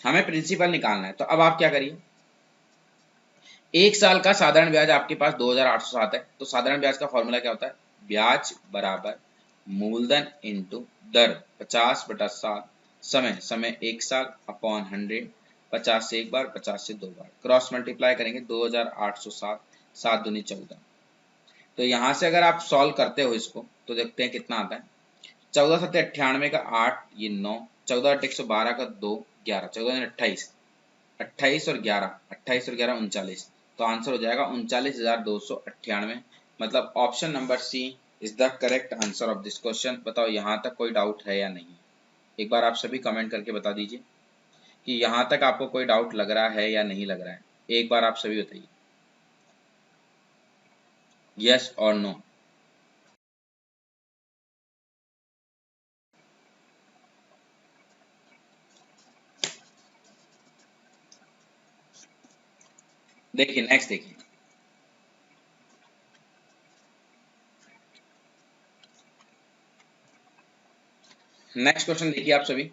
S1: हमें प्रिंसिपल निकालना है, तो अब आप क्या करिए, 1 साल का साधारण ब्याज आपके पास 2,807 है, तो साधारण ब्याज का फॉर्मूला क्या होता है? ब्याज बराबर मूलधन इंटू दर 50/7, समय 1 साल अपॉन 100, 50 से 1 बार, 50 से 2 बार, क्रॉस मल्टीप्लाई करेंगे 2,807, 7 दूनी 14। तो यहाँ से अगर आप सॉल्व करते हो इसको, तो देखते हैं कितना आता है। 14 7 98 का 8, ये 9, 14 8 112 का 2, 11, 14 28, 28 और 11, 28 और 11 39, तो आंसर हो जाएगा 39,298। मतलब option number C is the correct answer of this question. बताओ यहाँ तक कोई डाउट है या नहीं? एक बार आप सभी कमेंट करके बता दीजिए कि यहाँ तक आपको कोई डाउट लग रहा है या नहीं लग रहा है। एक बार आप सभी बताइए, यस और नो। देखिए नेक्स्ट, देखिए नेक्स्ट क्वेश्चन, देखिए आप सभी,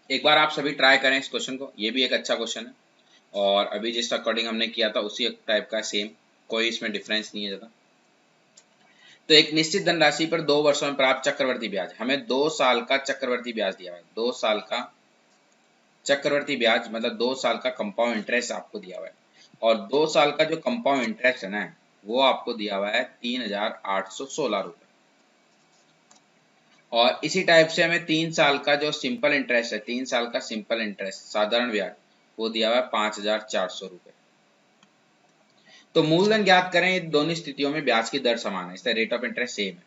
S1: एक बार आप सभी ट्राई करें इस क्वेश्चन को, ये भी एक अच्छा क्वेश्चन है और अभी जिस अकॉर्डिंग हमने किया था उसी टाइप का सेम, कोई इसमें डिफरेंस नहीं है ज़्यादा। तो एक निश्चित धनराशि पर 2 वर्षों में प्राप्त चक्रवर्ती ब्याज, हमें 2 साल का चक्रवर्ती ब्याज दिया हुआ है, 2 साल का चक्रवर्ती ब्याज मतलब 2 साल का कंपाउंड इंटरेस्ट आपको दिया हुआ है, और 2 साल का जो कंपाउंड इंटरेस्ट है ना वो आपको दिया हुआ है 3,816 रुपये। और इसी टाइप से हमें 3 साल का जो सिंपल इंटरेस्ट है, 3 साल का सिंपल इंटरेस्ट साधारण ब्याज वो दिया हुआ है 5,400 रुपये। तो मूलधन ज्ञात करें, दोनों स्थितियों में ब्याज की दर समान है, इसका रेट ऑफ इंटरेस्ट सेम है।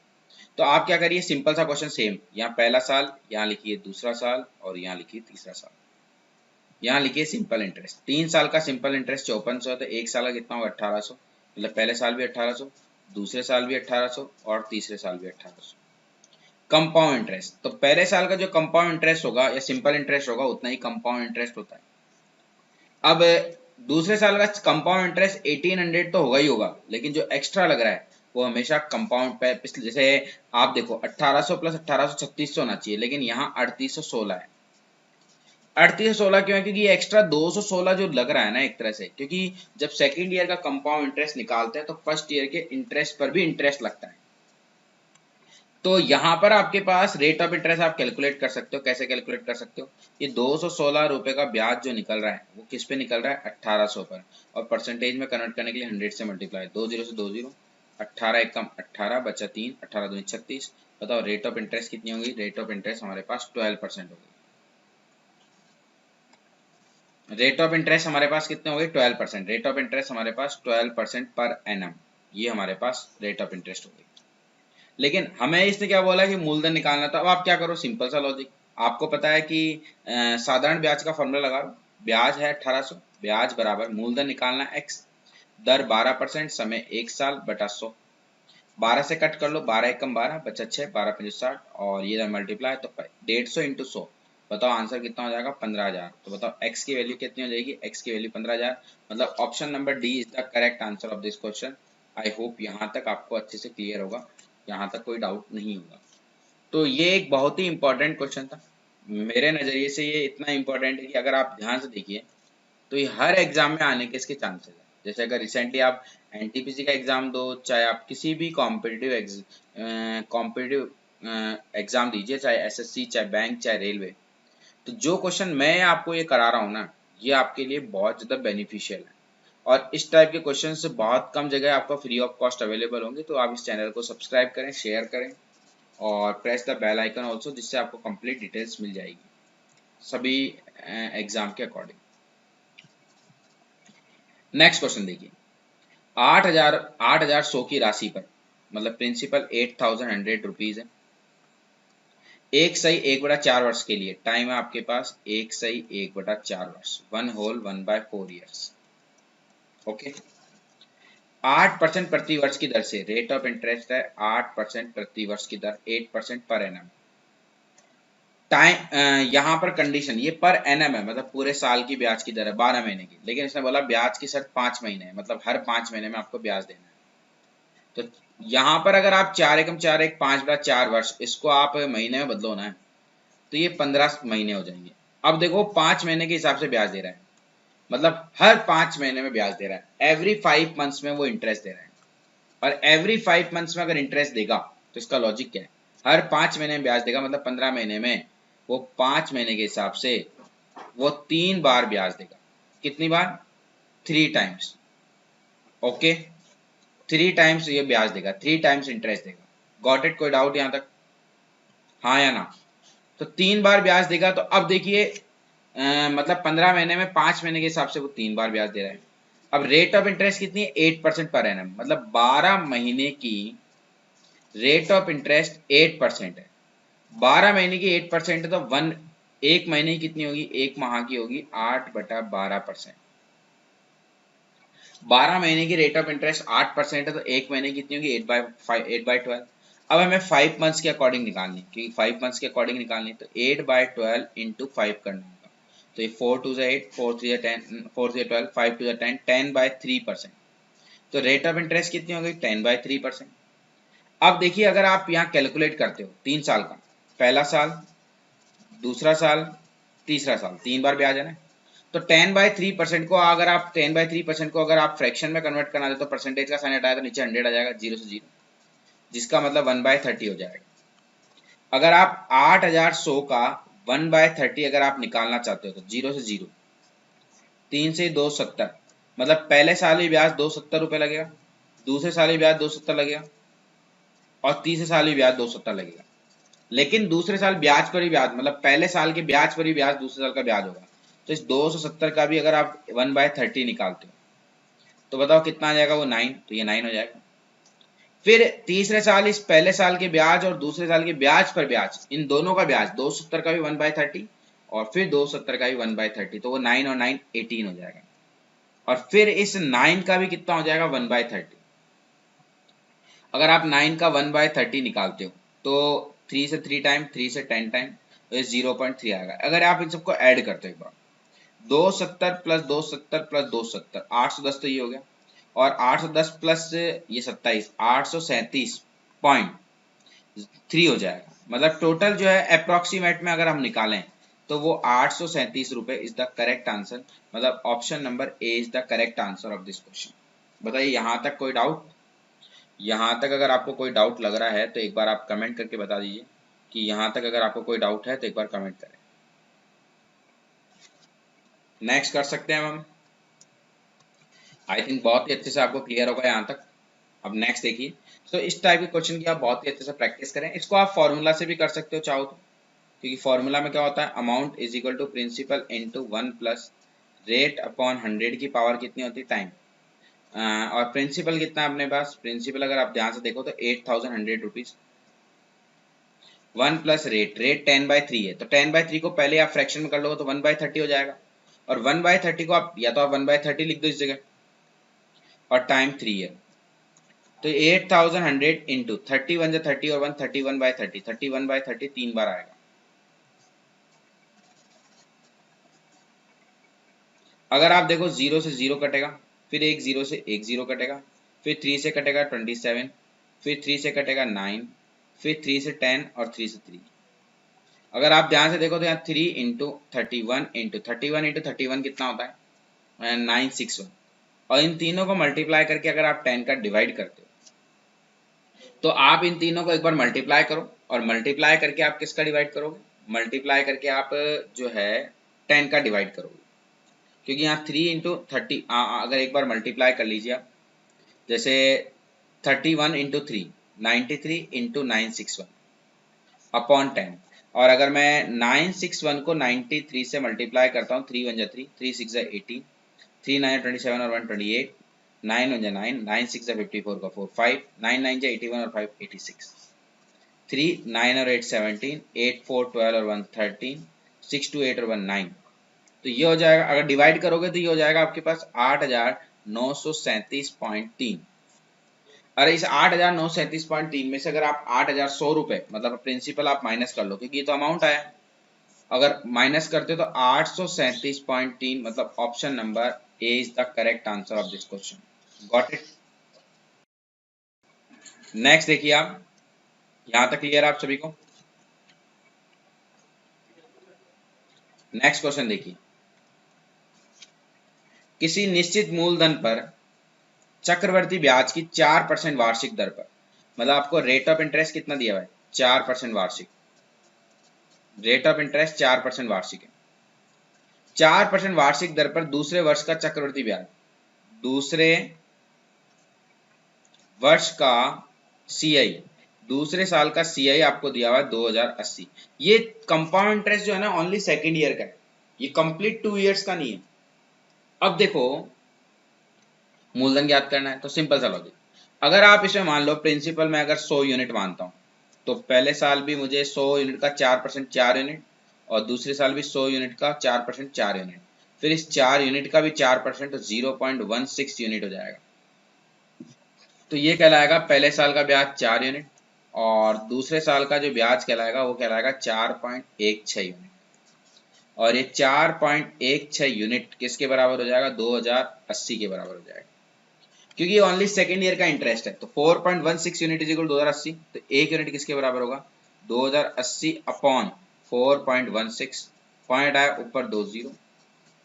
S1: तो आप क्या करिए, सिंपल सा क्वेश्चन सेम, यहाँ पहला साल, यहाँ लिखिए दूसरा साल और यहाँ लिखिए तीसरा साल, यहाँ लिखिए सिंपल इंटरेस्ट। 3 साल का सिंपल इंटरेस्ट 5400 है, तो 1 साल का कितना होगा 1800, मतलब पहले साल भी 1800, दूसरे साल भी 1800 और तीसरे साल भी 1800। कंपाउंड इंटरेस्ट, तो पहले साल का जो कंपाउंड इंटरेस्ट होगा या सिंपल इंटरेस्ट होगा उतना ही कंपाउंड इंटरेस्ट होता है। अब दूसरे साल का कंपाउंड इंटरेस्ट 1800 तो होगा ही होगा, लेकिन जो एक्स्ट्रा लग रहा है वो हमेशा कंपाउंड पे, जैसे आप देखो 1800 प्लस 1800 3600 होना चाहिए, लेकिन यहाँ 3816 है। 3816 क्यों है? क्योंकि ये एक्स्ट्रा 216 जो लग रहा है ना एक तरह से, क्योंकि जब सेकेंड ईयर का कंपाउंड इंटरेस्ट निकालते हैं तो फर्स्ट ईयर के इंटरेस्ट पर भी इंटरेस्ट लगता है। तो यहाँ पर आपके पास रेट ऑफ इंटरेस्ट आप कैलकुलेट कर सकते हो। कैसे कैलकुलेट कर सकते हो? ये 216 रुपए का ब्याज जो निकल रहा है वो किस पे निकल रहा है? 1800 पर, और परसेंटेज में कन्वर्ट करने के लिए 100 से मल्टीप्लाई, 2 0 से 2 0, 18 एक कम 18 बचा 3, 18 दूनी 36। बताओ रेट ऑफ इंटरेस्ट कितनी होगी? रेट ऑफ इंटरेस्ट हमारे पास 12% होगी। रेट ऑफ इंटरेस्ट हमारे पास कितने हो गए? 12%। रेट ऑफ इंटरेस्ट हमारे पास 12% पर एनम, ये हमारे पास रेट ऑफ इंटरेस्ट हो गई। लेकिन हमें इसने क्या बोला कि मूलधन निकालना था। अब आप क्या करो, सिंपल सा लॉजिक, आपको पता है कि साधारण ब्याज का फॉर्मूला लगा लो, ब्याज है 1800, ब्याज बराबर मूलधन निकालना x, दर 12%, समय 1 साल बटा 100, 12 से कट कर लो, 12 एकम 12 बचा 6, 12 पंजे 60 और ये मल्टीप्लाई, तो 150 इंटू 100, बताओ आंसर कितना हो जाएगा? 15,000। तो बताओ x की वैल्यू कितनी हो जाएगी? x की वैल्यू 15,000, मतलब option number D is the correct answer of this question. I hope यहाँ तक आपको अच्छे से क्लियर होगा, यहाँ तक कोई डाउट नहीं होगा। तो ये एक बहुत ही इंपॉर्टेंट क्वेश्चन था, मेरे नज़रिए से ये इतना इंपॉर्टेंट है कि अगर आप ध्यान से देखिए तो ये हर एग्जाम में आने के इसके चांसेस है। जैसे अगर रिसेंटली आप एनटीपीसी का एग्जाम दो, चाहे आप किसी भी कॉम्पिटिटिव एग्जाम दीजिए, चाहे एसएससी, चाहे बैंक, चाहे रेलवे, तो जो क्वेश्चन मैं आपको ये करा रहा हूँ ना, ये आपके लिए बहुत ज़्यादा बेनिफिशियल है। और इस टाइप के क्वेश्चन से बहुत कम जगह आपको फ्री ऑफ कॉस्ट अवेलेबल होंगे। तो आप इस चैनल को सब्सक्राइब करें, शेयर करें और press the bell icon also, जिससे आपको कंप्लीट डिटेल्स मिल जाएगी सभी एग्जाम के अकॉर्डिंग। नेक्स्ट क्वेश्चन देखिए, 8,100 की राशि पर, मतलब प्रिंसिपल 8,100 रुपीज है, 1/4 वर्ष के लिए, टाइम है आपके पास 1/4 वर्ष, 1 होल 1/4 ईयर्स। ओके, 8% प्रति वर्ष की दर से रेट ऑफ इंटरेस्ट है, 8% प्रति वर्ष की दर, 8% पर एनम। टाइम यहाँ पर कंडीशन ये पर एनम है, मतलब पूरे साल की ब्याज की दर है 12 महीने की, लेकिन इसने बोला ब्याज की शर्त 5 महीने है, मतलब हर 5 महीने में आपको ब्याज देना है। तो यहाँ पर अगर आप 4 एकम 4 एक 5/4 वर्ष, इसको आप महीने में बदलो ना, तो ये 15 महीने हो जाएंगे। अब देखो 5 महीने के हिसाब से ब्याज दे रहा है, मतलब हर 5 महीने में ब्याज दे रहा है, एवरी 5 मंथ्स में वो इंटरेस्ट दे रहा है। और एवरी 5 मंथ्स में अगर इंटरेस्ट देगा तो इसका लॉजिक क्या है? हर 5 महीने में ब्याज देगा, मतलब 15 महीने में वो 5 महीने के हिसाब से वो 3 बार ब्याज देगा। कितनी बार? 3 टाइम्स। ओके, 3 टाइम्स ये ब्याज देगा, 3 टाइम्स इंटरेस्ट देगा। Got it? कोई डाउट यहाँ तक? हाँ या ना? तो 3 बार ब्याज देगा। तो अब देखिए मतलब 15 महीने में 5 महीने के हिसाब से वो 3 बार ब्याज दे रहा है। अब रेट ऑफ इंटरेस्ट कितनी है? 8% पर एनम, मतलब 12 महीने की रेट ऑफ इंटरेस्ट 8% है। 12 महीने की 8% है, तो एक महीने की कितनी होगी? एक माह की होगी 8/12%। 12 महीने की रेट ऑफ इंटरेस्ट 8% है, तो एक महीने की कितनी होगी? 8/12। अब हमें 5 मंथ्स के अकॉर्डिंग निकालनी, क्योंकि 5 मंथ्स के अकॉर्डिंग निकालनी, तो 8/12 इंटू 5 करना होगा। तो ये 4 2 8, 4 3 10, 4 3 12, 5 2 10, 10/3%। तो रेट ऑफ इंटरेस्ट कितनी हो गई? 10/3%। अब देखिए अगर आप यहाँ कैलकुलेट करते हो 3 साल का, पहला साल, दूसरा साल, तीसरा साल 3 बार ब्याज है ना। तो 10/3% को अगर आप 10/3% को अगर आप फ्रैक्शन में कन्वर्ट करना चाहते तो परसेंटेज का साइन हटाया तो नीचे 100 आ जाएगा, 0 से 0, जिसका मतलब 1/30 हो जाएगा। अगर आप 8100 का 1/30 अगर आप निकालना चाहते हो तो 0 से 0, 3 से 2 70, मतलब पहले साल भी ब्याज 270 रुपये लगेगा, दूसरे साल भी ब्याज 270 लगेगा, और तीसरे साल भी ब्याज 270 लगेगा। लेकिन दूसरे साल ब्याज पर ही ब्याज, मतलब पहले साल के ब्याज पर ही ब्याज दूसरे साल का ब्याज होगा। तो इस 270 का भी अगर आप 1/30 निकालते हो तो बताओ कितना आ जाएगा, वो 9, तो ये 9 हो जाएगा। फिर तीसरे साल इस पहले साल के ब्याज और दूसरे साल के ब्याज पर ब्याज, इन दोनों का ब्याज 270 का भी 1/30 और फिर 270 का भी 1/30, तो वो 9 और 9 18 हो जाएगा। और फिर इस 9 का भी कितना हो जाएगा, 1/30। अगर आप 9 का 1/30 निकालते हो तो 3 से 3 टाइम, 3 से 10 टाइम, तो ये 0.3 आएगा। अगर आप इन सबको ऐड करते हो एक बार, 270 प्लस 270 प्लस 270, 810 तो ये हो गया, और 810 प्लस ये 27, 837.3 हो जाएगा। मतलब टोटल जो है अप्रोक्सीमेट में अगर हम निकालें तो वो 837 रुपए इज द करेक्ट आंसर। मतलब option number A is the correct answer of this question. बताइए यहाँ तक कोई डाउट? यहाँ तक अगर आपको कोई डाउट लग रहा है तो एक बार आप कमेंट करके बता दीजिए कि यहाँ तक अगर आपको कोई डाउट है तो एक बार कमेंट करें। नेक्स्ट कर सकते हैं हम। आई थिंक बहुत ही अच्छे से आपको क्लियर होगा यहाँ तक। अब नेक्स्ट देखिए। तो इस टाइप के क्वेश्चन की आप बहुत ही अच्छे से प्रैक्टिस करें। इसको आप फॉर्मूला से भी कर सकते हो चाहो तो, क्योंकि फॉर्मूला में क्या होता है, amount is equal to principal into 1 plus rate upon 100 की पावर कितनी होती है, टाइम। और प्रिंसिपल कितना है अपने पास, प्रिंसिपल अगर आप ध्यान से देखो तो 8100 रुपीज, 1 प्लस रेट, रेट 10/3 है, तो 10/3 को पहले आप फ्रैक्शन में कर लोगे तो 1/30 हो जाएगा, और 1/30 को आप या तो आप 1/30 लिख दो इस जगह, और टाइम 3 है, तो 8100 इंटू 31 जो 30 और 1 31/30, 31/30 3 बार आएगा। अगर आप देखो 0 से 0 कटेगा, फिर एक 0 से एक 0 कटेगा, फिर 3 से कटेगा 27, फिर 3 से कटेगा 9, फिर 3 से 10 और 3 से 3। अगर आप ध्यान से देखो तो यहाँ 3 इंटू 31 इंटू 31 इंटू 31 कितना होता है, 961, और इन तीनों को मल्टीप्लाई करके अगर आप 10 का डिवाइड करते हो तो आप इन तीनों को एक बार मल्टीप्लाई करो, और मल्टीप्लाई करके आप किसका डिवाइड करोगे, मल्टीप्लाई करके आप जो है 10 का डिवाइड करोगे, क्योंकि यहाँ 3 इंटू 30 अगर एक बार मल्टीप्लाई कर लीजिए आप, जैसे 31 इंटू 3 93 इंटू 961 अपॉन 10, और अगर मैं 961 को 93 से मल्टीप्लाई करता हूँ, 3 1 जा 3, 3 6 जा 18, 3 9 27 और 1 28, 9 1 जा 9, 9 6 जा 54 का 4 5, 9 9 जा 81 और 5 86, 3 9 और 8 17, 8 4 12 और 1 13, 6 2 8 और 1 9। तो ये हो जाएगा, अगर डिवाइड करोगे तो ये हो जाएगा आपके पास 8937.3। अरे इस 8937.3 में से अगर आप 8100 रुपए, मतलब प्रिंसिपल आप माइनस कर लो, क्योंकि ये तो अमाउंट आया, अगर माइनस करते तो 837.3, मतलब option number A is the correct answer of this question. Got it? Next देखिए आप, यहां तक क्लियर आप सभी को? नेक्स्ट क्वेश्चन देखिए। किसी निश्चित मूलधन पर चक्रवर्ती ब्याज की 4% वार्षिक दर पर, मतलब आपको रेट ऑफ इंटरेस्ट कितना दिया हुआ है, 4% वार्षिक, रेट ऑफ इंटरेस्ट 4% वार्षिक है, 4% वार्षिक दर पर दूसरे वर्ष का चक्रवर्ती ब्याज, दूसरे वर्ष का सीआई, दूसरे साल का सीआई आपको दिया हुआ है 2080। ये कंपाउंड इंटरेस्ट जो है ना ओनली सेकेंड ईयर का है, ये कंप्लीट 2 इयर्स का नहीं है। अब देखो मूलधन ज्ञात करना है तो सिंपल सा लॉजिक, अगर आप इसमें मान लो प्रिंसिपल में अगर 100 यूनिट मानता हूं तो पहले साल भी मुझे 100 यूनिट का 4% 4 यूनिट, और दूसरे साल भी 100 यूनिट का 4% 4 यूनिट, फिर इस 4 यूनिट का भी 4%, तो 0.16 यूनिट हो जाएगा। तो ये कहलाएगा पहले साल का ब्याज 4 यूनिट, और दूसरे साल का जो ब्याज कहलाएगा वो कहलाएगा 4.16 यूनिट, और ये 4.16 यूनिट किसके बराबर हो जाएगा, 2080 के बराबर हो जाएगा, क्योंकि ये ओनली सेकेंड ईयर का इंटरेस्ट है। तो 4.16 यूनिट इज इक्वल 2080, तो एक यूनिट किसके बराबर होगा, 2080 अपॉन 4.16, पॉइंट आया ऊपर 2 जीरो,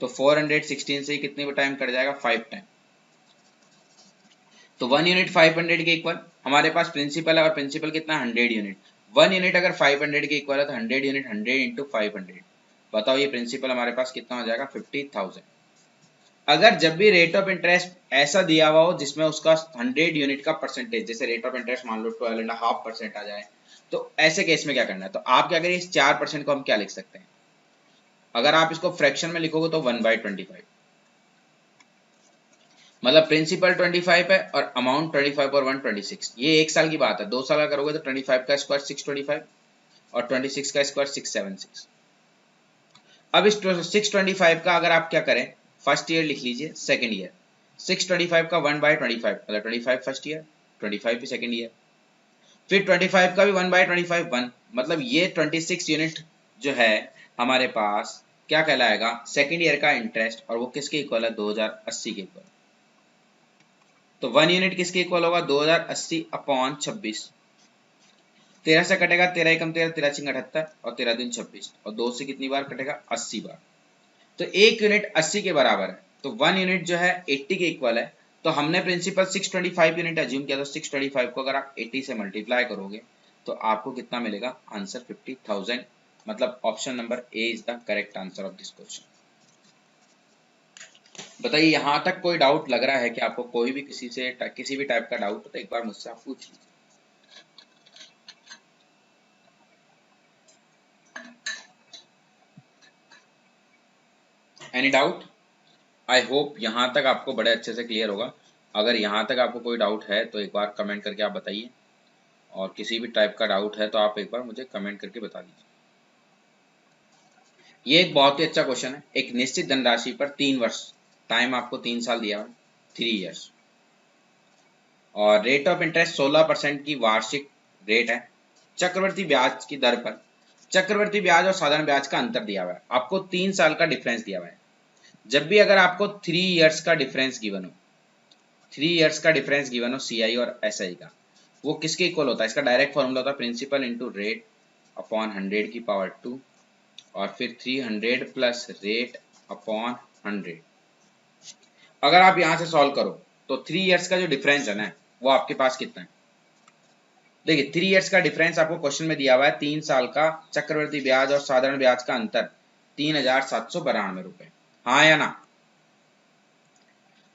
S1: तो 416 से ही कितने टाइम कट जाएगा, 5 टाइम। तो 1 यूनिट 500 के इक्वल, हमारे पास प्रिंसिपल है और प्रिंसिपल कितना 100 यूनिट, 1 यूनिट अगर 500 के इक्वल है तो 100 यूनिट 100 इंटू 500, बताओ ये प्रिंसिपल हमारे पास कितना हो जाएगा, 50,000। अगर जब भी रेट ऑफ इंटरेस्ट ऐसा दिया हुआ हो जिसमें उसका 100 यूनिट का परसेंटेज, जैसे रेट ऑफ इंटरेस्ट मान लो 12.5% आ जाए, तो ऐसे केस में क्या करना है, तो आप क्या करिए, इस 4% को हम क्या लिख सकते हैं, अगर आप इसको फ्रैक्शन में लिखोगे तो 1/25, मतलब प्रिंसिपल 25 है और अमाउंट 25 और 126। ये 1 साल की बात है, 2 साल का करोगे तो 25 का स्क्वायर 625 और 26 का स्क्वायर 676। अब इस 625 का अगर आप क्या करें, फर्स्ट ईयर लिख लीजिए, सेकंड ईयर, 625 का 1/25 मतलब 25 फर्स्ट ईयर, 25 भी सेकंड ईयर, फिर 25 का भी 1/25 1, मतलब ये 26 यूनिट जो है हमारे पास क्या कहलाएगा, सेकंड ईयर का इंटरेस्ट, और वो किसके इक्वल है, 2080 के इक्वल। तो 1 यूनिट किसके इक्वल होगा, 2080 अपॉन 26, 13 से कटेगा, 13 एकम 13, 13 छिंग 78 और 13 दिन 26, और 2 से कितनी बार कटेगा, 80 बार। तो 1 यूनिट 80 के बराबर है, तो 1 यूनिट जो है 80 के इक्वल है। तो हमने प्रिंसिपल 625 यूनिट अज्यूम किया, तो 625 को अगर आप 80 से मल्टीप्लाई करोगे तो आपको कितना मिलेगा, आंसर 50,000, मतलब option number A is the correct answer of this question. बताइए यहाँ तक कोई डाउट लग रहा है कि आपको कोई भी किसी भी टाइप का डाउट हो तो एक बार मुझसे आप पूछ लीजिए। Any doubt? आई होप यहाँ तक आपको बड़े अच्छे से क्लियर होगा। अगर यहाँ तक आपको कोई डाउट है तो एक बार कमेंट करके आप बताइए, और किसी भी टाइप का डाउट है तो आप एक बार मुझे कमेंट करके बता दीजिए। ये एक बहुत ही अच्छा क्वेश्चन है। एक निश्चित धनराशि पर 3 वर्ष, टाइम आपको 3 साल दिया हुआ है, 3 ईयर्स, और रेट ऑफ इंटरेस्ट 16% की वार्षिक रेट है। चक्रवर्ती ब्याज की दर पर चक्रवर्ती ब्याज और साधारण ब्याज का अंतर दिया हुआ है, आपको 3 साल का डिफरेंस दिया हुआ है। जब भी अगर आपको 3 ईयर्स का डिफरेंस गिवन हो, 3 ईयर्स का डिफरेंस गिवन हो सीआई और एसआई का, वो किसके इक्वल होता है, इसका डायरेक्ट फॉर्मूला होता है प्रिंसिपल इंटू रेट अपॉन 100 की पावर 2, और फिर 300 प्लस रेट अपॉन 100। अगर आप यहां से सॉल्व करो तो 3 ईयर्स का जो डिफरेंस है ना, वो आपके पास कितना है, देखिए 3 ईयर्स का डिफरेंस आपको क्वेश्चन में दिया हुआ है, 3 साल का चक्रवर्ती ब्याज और साधारण ब्याज का अंतर 3,792 रुपए, हाँ या ना।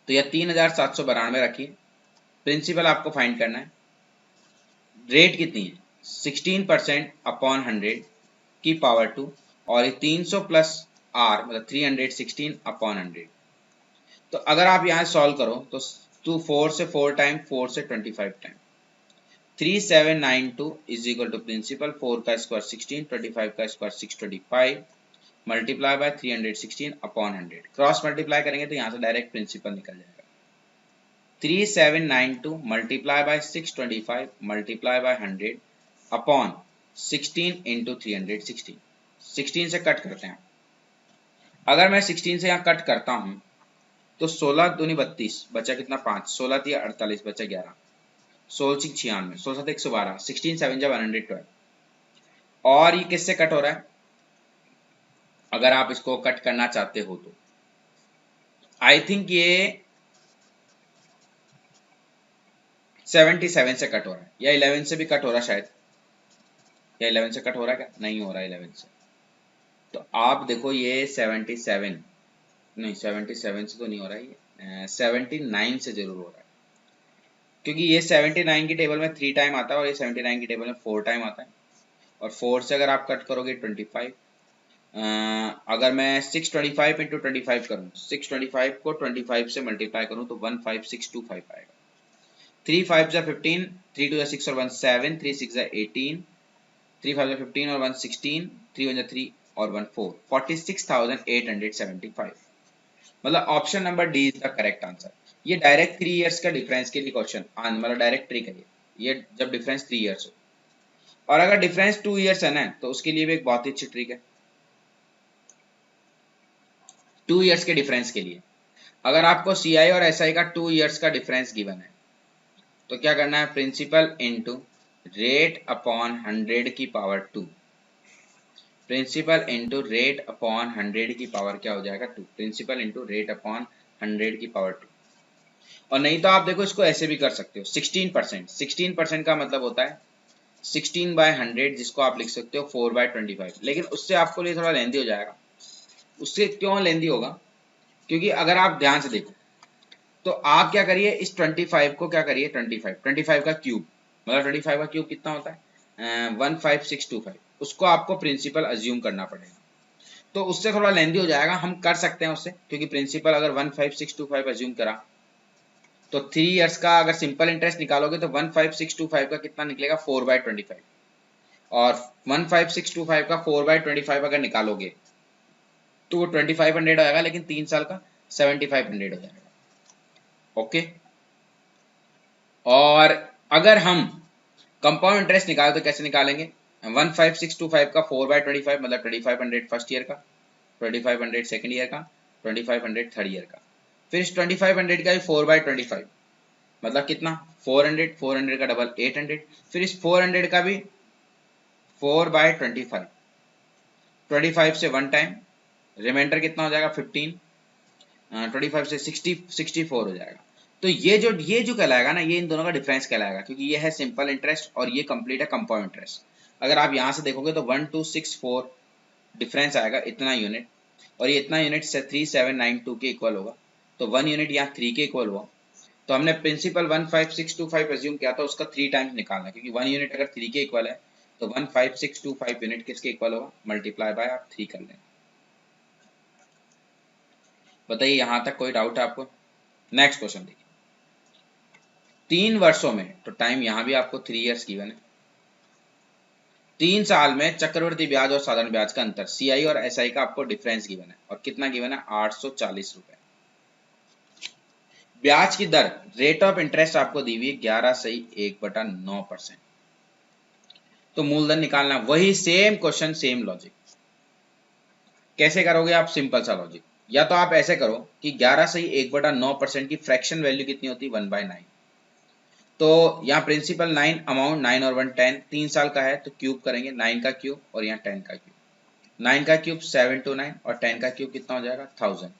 S1: तो यह 3,792 रखिए। प्रिंसिपल आपको फाइंड करना है, रेट कितनी है 16% अपॉन 100 की पावर 2, और ये 300 प्लस आर मतलब 316 अपॉन 100। तो अगर आप यहाँ सॉल्व करो तो 4 से 4 टाइम, 4 से 25 time, 3792 is equal to principal 4 का स्क्वायर 16, 25 का square 625 multiply by 316 upon 100। Cross multiply करेंगे तो यहाँ से डायरेक्ट प्रिंसिपल निकल जाएगा। 3792 multiply by 625 multiply by 100 upon 16 into 316। 16 से कट करते हैं, अगर मैं 16 से यहाँ कट करता हूँ तो 16 दूनी 32 बचा कितना 5, 16 दिया 48 बचा 11, 16 96, 16 7 112, 16 7 जा 112। और ये किससे कट हो रहा है, अगर आप इसको कट करना चाहते हो तो आई थिंक ये 77 से कट हो रहा है, या 11 से भी कट हो रहा है शायद, या 11 से कट हो रहा है, क्या नहीं हो रहा है 11 से। तो आप देखो ये 77 नहीं, 77 से तो नहीं हो रहा है, ये 79 से जरूर हो रहा है, क्योंकि ये 79 की टेबल में 3 टाइम आता है और ये 79 की टेबल में 4 टाइम आता है, और 4 से अगर आप कट करोगे 25, अगर मैं 625 इंटू 25 करूँ, 625 को 25 से मल्टीप्लाई करूँ तो 15625 आएगा। 3 5 जा 15, 3 2 जा 6 और 1 7, 3 6 जा 18, 3 5 जा 15 और 1 16, 3 1 जा 3 और 1 4, 46,875, मतलब option number D is the correct answer. ये डायरेक्ट 3 इयर्स का डिफरेंस के लिए क्वेश्चन, मतलब डायरेक्ट ट्रिक है ये जब डिफरेंस 3 इयर्स हो, और अगर डिफरेंस 2 इयर्स है ना तो उसके लिए भी एक बहुत ही अच्छी ट्रिक है। 2 इयर्स के डिफरेंस के लिए अगर आपको सीआई और एसआई का 2 इयर्स का डिफरेंस गिवन है तो क्या करना है, प्रिंसिपल इनटू रेट अपॉन 100 की power 2 principal into rate upon 100 की पावर क्या हो जाएगा 2, प्रिंसिपल इंटू रेट अपॉन 100 की पावर 2। और नहीं तो आप देखो इसको ऐसे भी कर सकते हो 16%। 16% का मतलब होता है 16/100, जिसको आप लिख सकते हो 4/25। लेकिन उससे आपको लिए थोड़ा लेंदी हो जाएगा। उससे क्यों लेंदी होगा, क्योंकि अगर आप ध्यान से देखो तो आप क्या करिए, इस 25 को क्या करिए 25 का क्यूब, मतलब 25 का क्यूब कितना होता है 15625, उसको आपको प्रिंसिपल अज्यूम करना पड़ेगा। तो उससे थोड़ा लेंदी हो जाएगा, हम कर सकते हैं उससे, क्योंकि प्रिंसिपल अगर 15625 अज्यूम करा तो 3 इयर्स का अगर सिंपल इंटरेस्ट निकालोगे तो 15625 का कितना निकलेगा 4/25, और 15625 का 4/25 अगर निकालोगे तो वो 2500 आएगा, लेकिन 3 साल का 7500 हो जाएगा। ओके, और अगर हम कंपाउंड इंटरेस्ट निकाले तो कैसे निकालेंगे, 15625 का 4/25 मतलब 2500 फर्स्ट ईयर का, 2500 सेकेंड ईयर का, 2500 थर्ड ईयर का, फिर इस 2500 का भी 4/25 मतलब कितना 400, 400 का डबल 800, फिर इस 400 का भी 4/25, 25 से 1 टाइम, रिमाइंडर कितना हो जाएगा 15, 25 से 64 हो जाएगा। तो ये जो कहलाएगा ना, ये इन दोनों का डिफरेंस कहलाएगा, क्योंकि ये है सिंपल इंटरेस्ट और ये कंप्लीट है कंपाउंड इंटरेस्ट। अगर आप यहाँ से देखोगे तो 1264 डिफरेंस आएगा इतना यूनिट, और ये इतना यूनिट 3792 के इक्वल होगा, तो 1 यूनिट यहाँ 3 के इक्वल हुआ। तो हमने प्रिंसिपल 15625 एज्यूम किया था, उसका 3 टाइम्स निकालना, क्योंकि 1 यूनिट अगर 3 के इक्वल है तो 15625 यूनिट किसके इक्वल होगा, मल्टीप्लाई बाय आप 3 कर लें। बताइए यहाँ तक कोई डाउट है आपको। नेक्स्ट क्वेश्चन देखिए, 3 वर्षों में, तो टाइम यहाँ भी आपको 3 इयर्स गिवन है, 3 साल में चक्रवृद्धि ब्याज और साधारण ब्याज का अंतर सीआई और एसआई का आपको डिफरेंस गिवन है, और कितना गिवन है 840 रुपए। ब्याज की दर रेट ऑफ इंटरेस्ट आपको दी हुई है 11/1/9%। तो मूलधन निकालना, वही सेम क्वेश्चन सेम लॉजिक। कैसे करोगे आप, सिंपल सा लॉजिक, या तो आप ऐसे करो कि 11/1/9% की फ्रैक्शन वैल्यू कितनी होती है 1/9। तो यहाँ प्रिंसिपल 9, अमाउंट 9 और 1 10, 3 साल का है तो क्यूब करेंगे 9 का क्यूब और यहाँ 10 का क्यूब। 9 का क्यूब 729 और 10 का क्यूब कितना हो जाएगा 1000।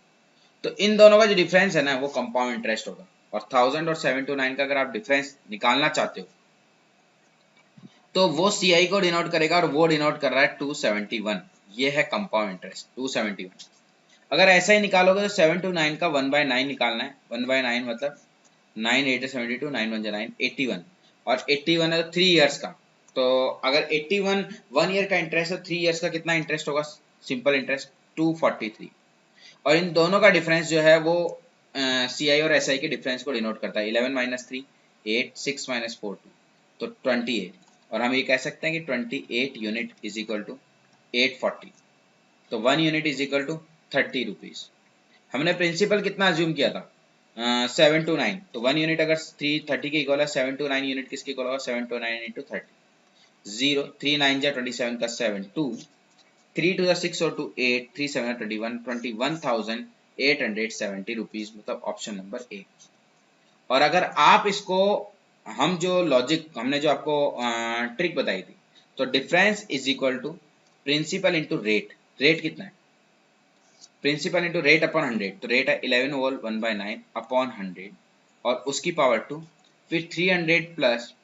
S1: तो इन दोनों का जो डिफरेंस है ना वो कंपाउंड इंटरेस्ट होगा, और 1000 और 729 का अगर आप डिफरेंस निकालना चाहते हो तो वो सीआई को डिनोट करेगा, और वो डिनोट कर रहा है 271, ये है कंपाउंड इंटरेस्ट 271। अगर ऐसा ही निकालोगे तो 729 का 1/9 निकालना है, 1/9 मतलब 9 8 72, 9 1 9, 81, और 81 है तो 3 इयर्स का। तो अगर 81 1 ईयर का इंटरेस्ट है, 3 इयर्स का कितना इंटरेस्ट होगा सिंपल इंटरेस्ट 243। और इन दोनों का डिफरेंस जो है वो सीआई और एसआई के डिफरेंस को डिनोट करता है, 11 - 3 8, 6 - 4 2, तो 28। और हम ये कह सकते हैं कि 28 यूनिट इज इक्वल टू 840, तो 1 unit is equal to 30 rupees. हमने प्रिंसिपल कितना अज्यूम किया था 729, तो 1 यूनिट अगर 330 के इक्वल है, 729 यूनिट किसके इक्वल होगा 729 इंटू 30, 0 3 9 जा 27 का 7 2, 3 to the 6 और 2 8, 3 7 21, 21,870 रुपीज, मतलब ऑप्शन नंबर ए। और अगर आप इसको, हम जो लॉजिक हमने जो आपको ट्रिक बताई थी, तो difference is equal to principal into rate. Rate कितना है, प्रिंसिपल इंटू रेट अपॉन 100, तो रेट है 11 होल 1/9 अपॉन 100 और उसकी पावर 2, फिर 300 प्लस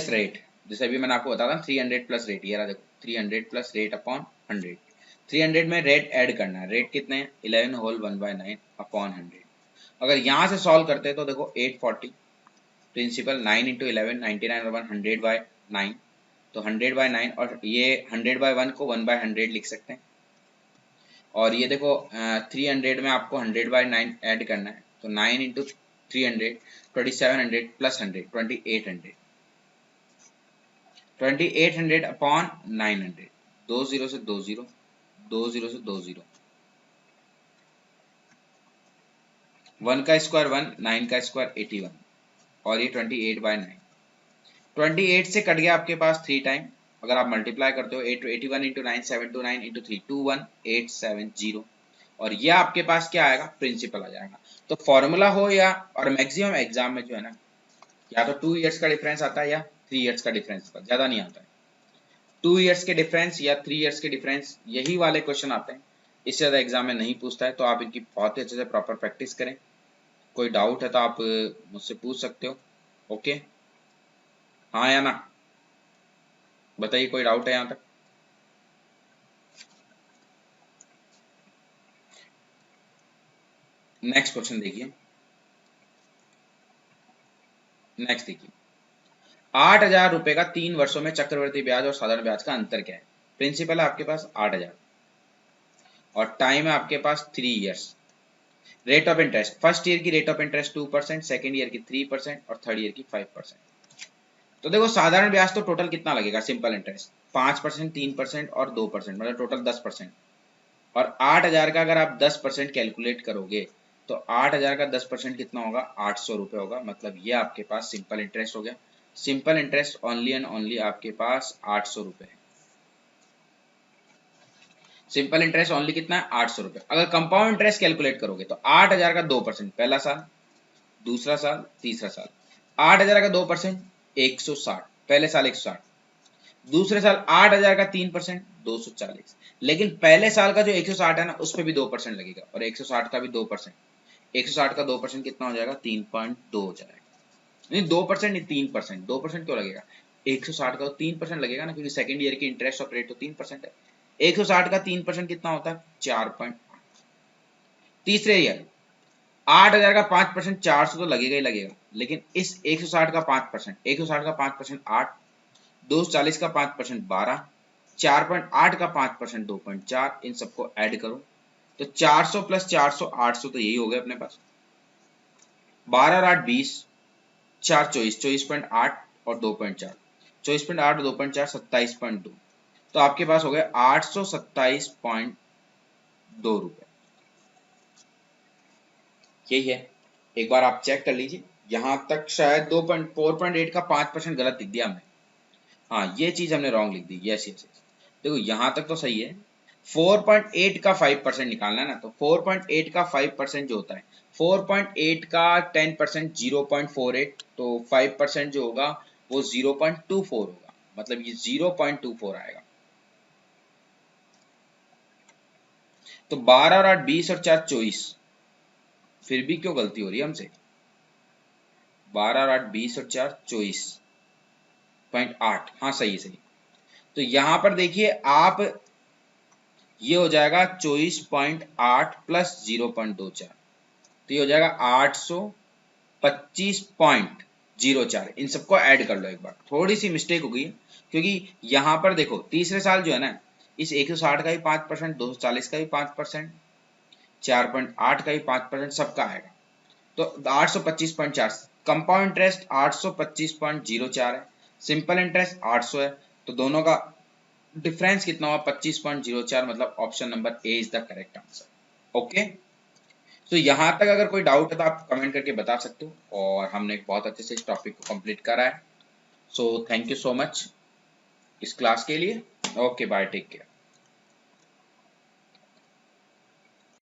S1: रेट, जैसे अभी मैंने आपको बताया था 300 प्लस रेट, ये रहा देखो 300 प्लस रेट अपॉन 100, 300 में रेट ऐड करना है, रेट कितने हैं 11 होल 1/9 अपॉन 100। अगर यहाँ से सॉल्व करते हैं तो देखो 840, प्रिंसिपल 9 इंटू 11 99 और 100/9, तो 100/9, और ये 100/1 को 1/100 लिख सकते हैं। और ये देखो 300 में आपको 100/9 ऐड करना है, तो 9 इंटू 300 2700 प्लस 100 2800, 2800 अपॉन 900, 2 0 से 2 0, 2 0 से 2 0, 1 का स्क्वायर 1, 9 का स्क्वायर 81, और ये 28/9, 28 से कट गया आपके पास 3 टाइम, अगर आप मल्टीप्लाई करते हो 81 इंटू 9 729 इंटू 3 21870, और ये आपके पास क्या आएगा प्रिंसिपल आ जाएगा। तो फॉर्मूला हो या, और मैक्सिमम एग्जाम में जो है ना, या तो 2 इयर्स का डिफरेंस आता है या 3 ईयर्स का डिफरेंस होगा, ज़्यादा नहीं आता है। 2 ईयर्स के डिफरेंस या 3 ईयर्स के डिफरेंस, यही वाले क्वेश्चन आते हैं, इससे ज़्यादा एग्जाम में नहीं पूछता है। तो आप इनकी बहुत ही अच्छे से प्रॉपर प्रैक्टिस करें। कोई डाउट है तो आप मुझसे पूछ सकते हो। ओके, हाँ या ना, बताइए कोई डाउट है यहाँ तक? नेक्स्ट क्वेश्चन देखिए, नेक्स्ट देखिए, 8,000 रुपए का 3 वर्षों में चक्रवृद्धि ब्याज और साधारण ब्याज का अंतर क्या है? प्रिंसिपल है आपके पास 8,000 और टाइम है आपके पास 3 years. Rate of interest, first year की rate of interest 2%, second year की 3% और थर्ड ईयर की 5%। तो देखो साधारण ब्याज तो टोटल कितना लगेगा, सिंपल इंटरेस्ट 5%, 3% और 2%, मतलब टोटल 10%। और 8,000 का अगर आप 10% कैलकुलेट करोगे तो 8,000 का 10% कितना होगा, 800 रुपये होगा। मतलब ये आपके पास सिंपल इंटरेस्ट हो गया। Simple interest only and only आपके पास 800 रुपये है। सिंपल इंटरेस्ट ओनली कितना है, 800 रुपये। अगर कंपाउंड इंटरेस्ट कैलकुलेट करोगे तो 8,000 का 2%, पहला साल, दूसरा साल, तीसरा साल। 8,000 का 2% 160, पहले साल 160, दूसरे साल 8,000 का 3% 240। लेकिन पहले साल का जो 160 है ना, उस पर भी 2% लगेगा और 160 का भी 2%। 160 का 2% कितना हो जाएगा, 3.2 हो जाएगा। नहीं 2% नहीं 3%, 2% क्यों लगेगा, 160 का 3% लगेगा ना, क्योंकि सेकंड ईयर की इंटरेस्ट ऑफ रेट तो 3% है। 160 का 3% कितना होता है, 4.8। तीसरे ईयर 8,000 का 5%, 400 तो लगेगा ही लगेगा। लेकिन इस 160 का 5%, 160 का 5% 8, 240 का 5% 12, 4.8 का 5% 2.4, इन सबको ऐड करो तो 400 प्लस 400 800, तो यही हो गया अपने पास। 12 और 8 20, 4 24, 24.8 और 2.4, 24.8 और 2.4 27.2। तो आपके पास हो गए 827.2 रुपए। यही है, एक बार आप चेक कर लीजिए। यहां तक शायद 4.8 का 5% गलत लिख दिया हमने। हाँ ये चीज हमने रॉन्ग लिख दी। यस यस यस, देखो यहाँ तक तो सही है। 4.8 का 5% निकालना है ना, तो 4.8 का 5% जो होता है, 4.8 का 10% 0.48, तो 5% जो होगा वो 0.24 होगा। मतलब ये 0.24 आएगा। तो 12 और 8 20 और 4 24, फिर भी क्यों गलती हो रही है हमसे। 12 और 8 20 और 4 24.8, हाँ सही सही। तो यहां पर देखिए आप, ये हो जाएगा 24.8 प्लस 0.24, तो ये हो जाएगा 825.04। इन सबको ऐड कर लो एक बार। थोड़ी सी मिस्टेक हो गई क्योंकि यहाँ पर देखो तीसरे साल जो है ना, इस 160 का भी 5%, 240 का भी 5%, 4.8 का भी 5% सबका आएगा। तो 825.4, कंपाउंड इंटरेस्ट 825.04 है, सिंपल इंटरेस्ट 800 है। तो दोनों का डिफरेंस कितना हुआ, 25.04। मतलब option number A is the correct answer. Okay, तो यहाँ तक अगर कोई डाउट है तो आप कमेंट करके बता सकते हो। और हमने बहुत अच्छे से इस टॉपिक को कंप्लीट करा है। So thank you so much इस क्लास के लिए। Okay bye, take care.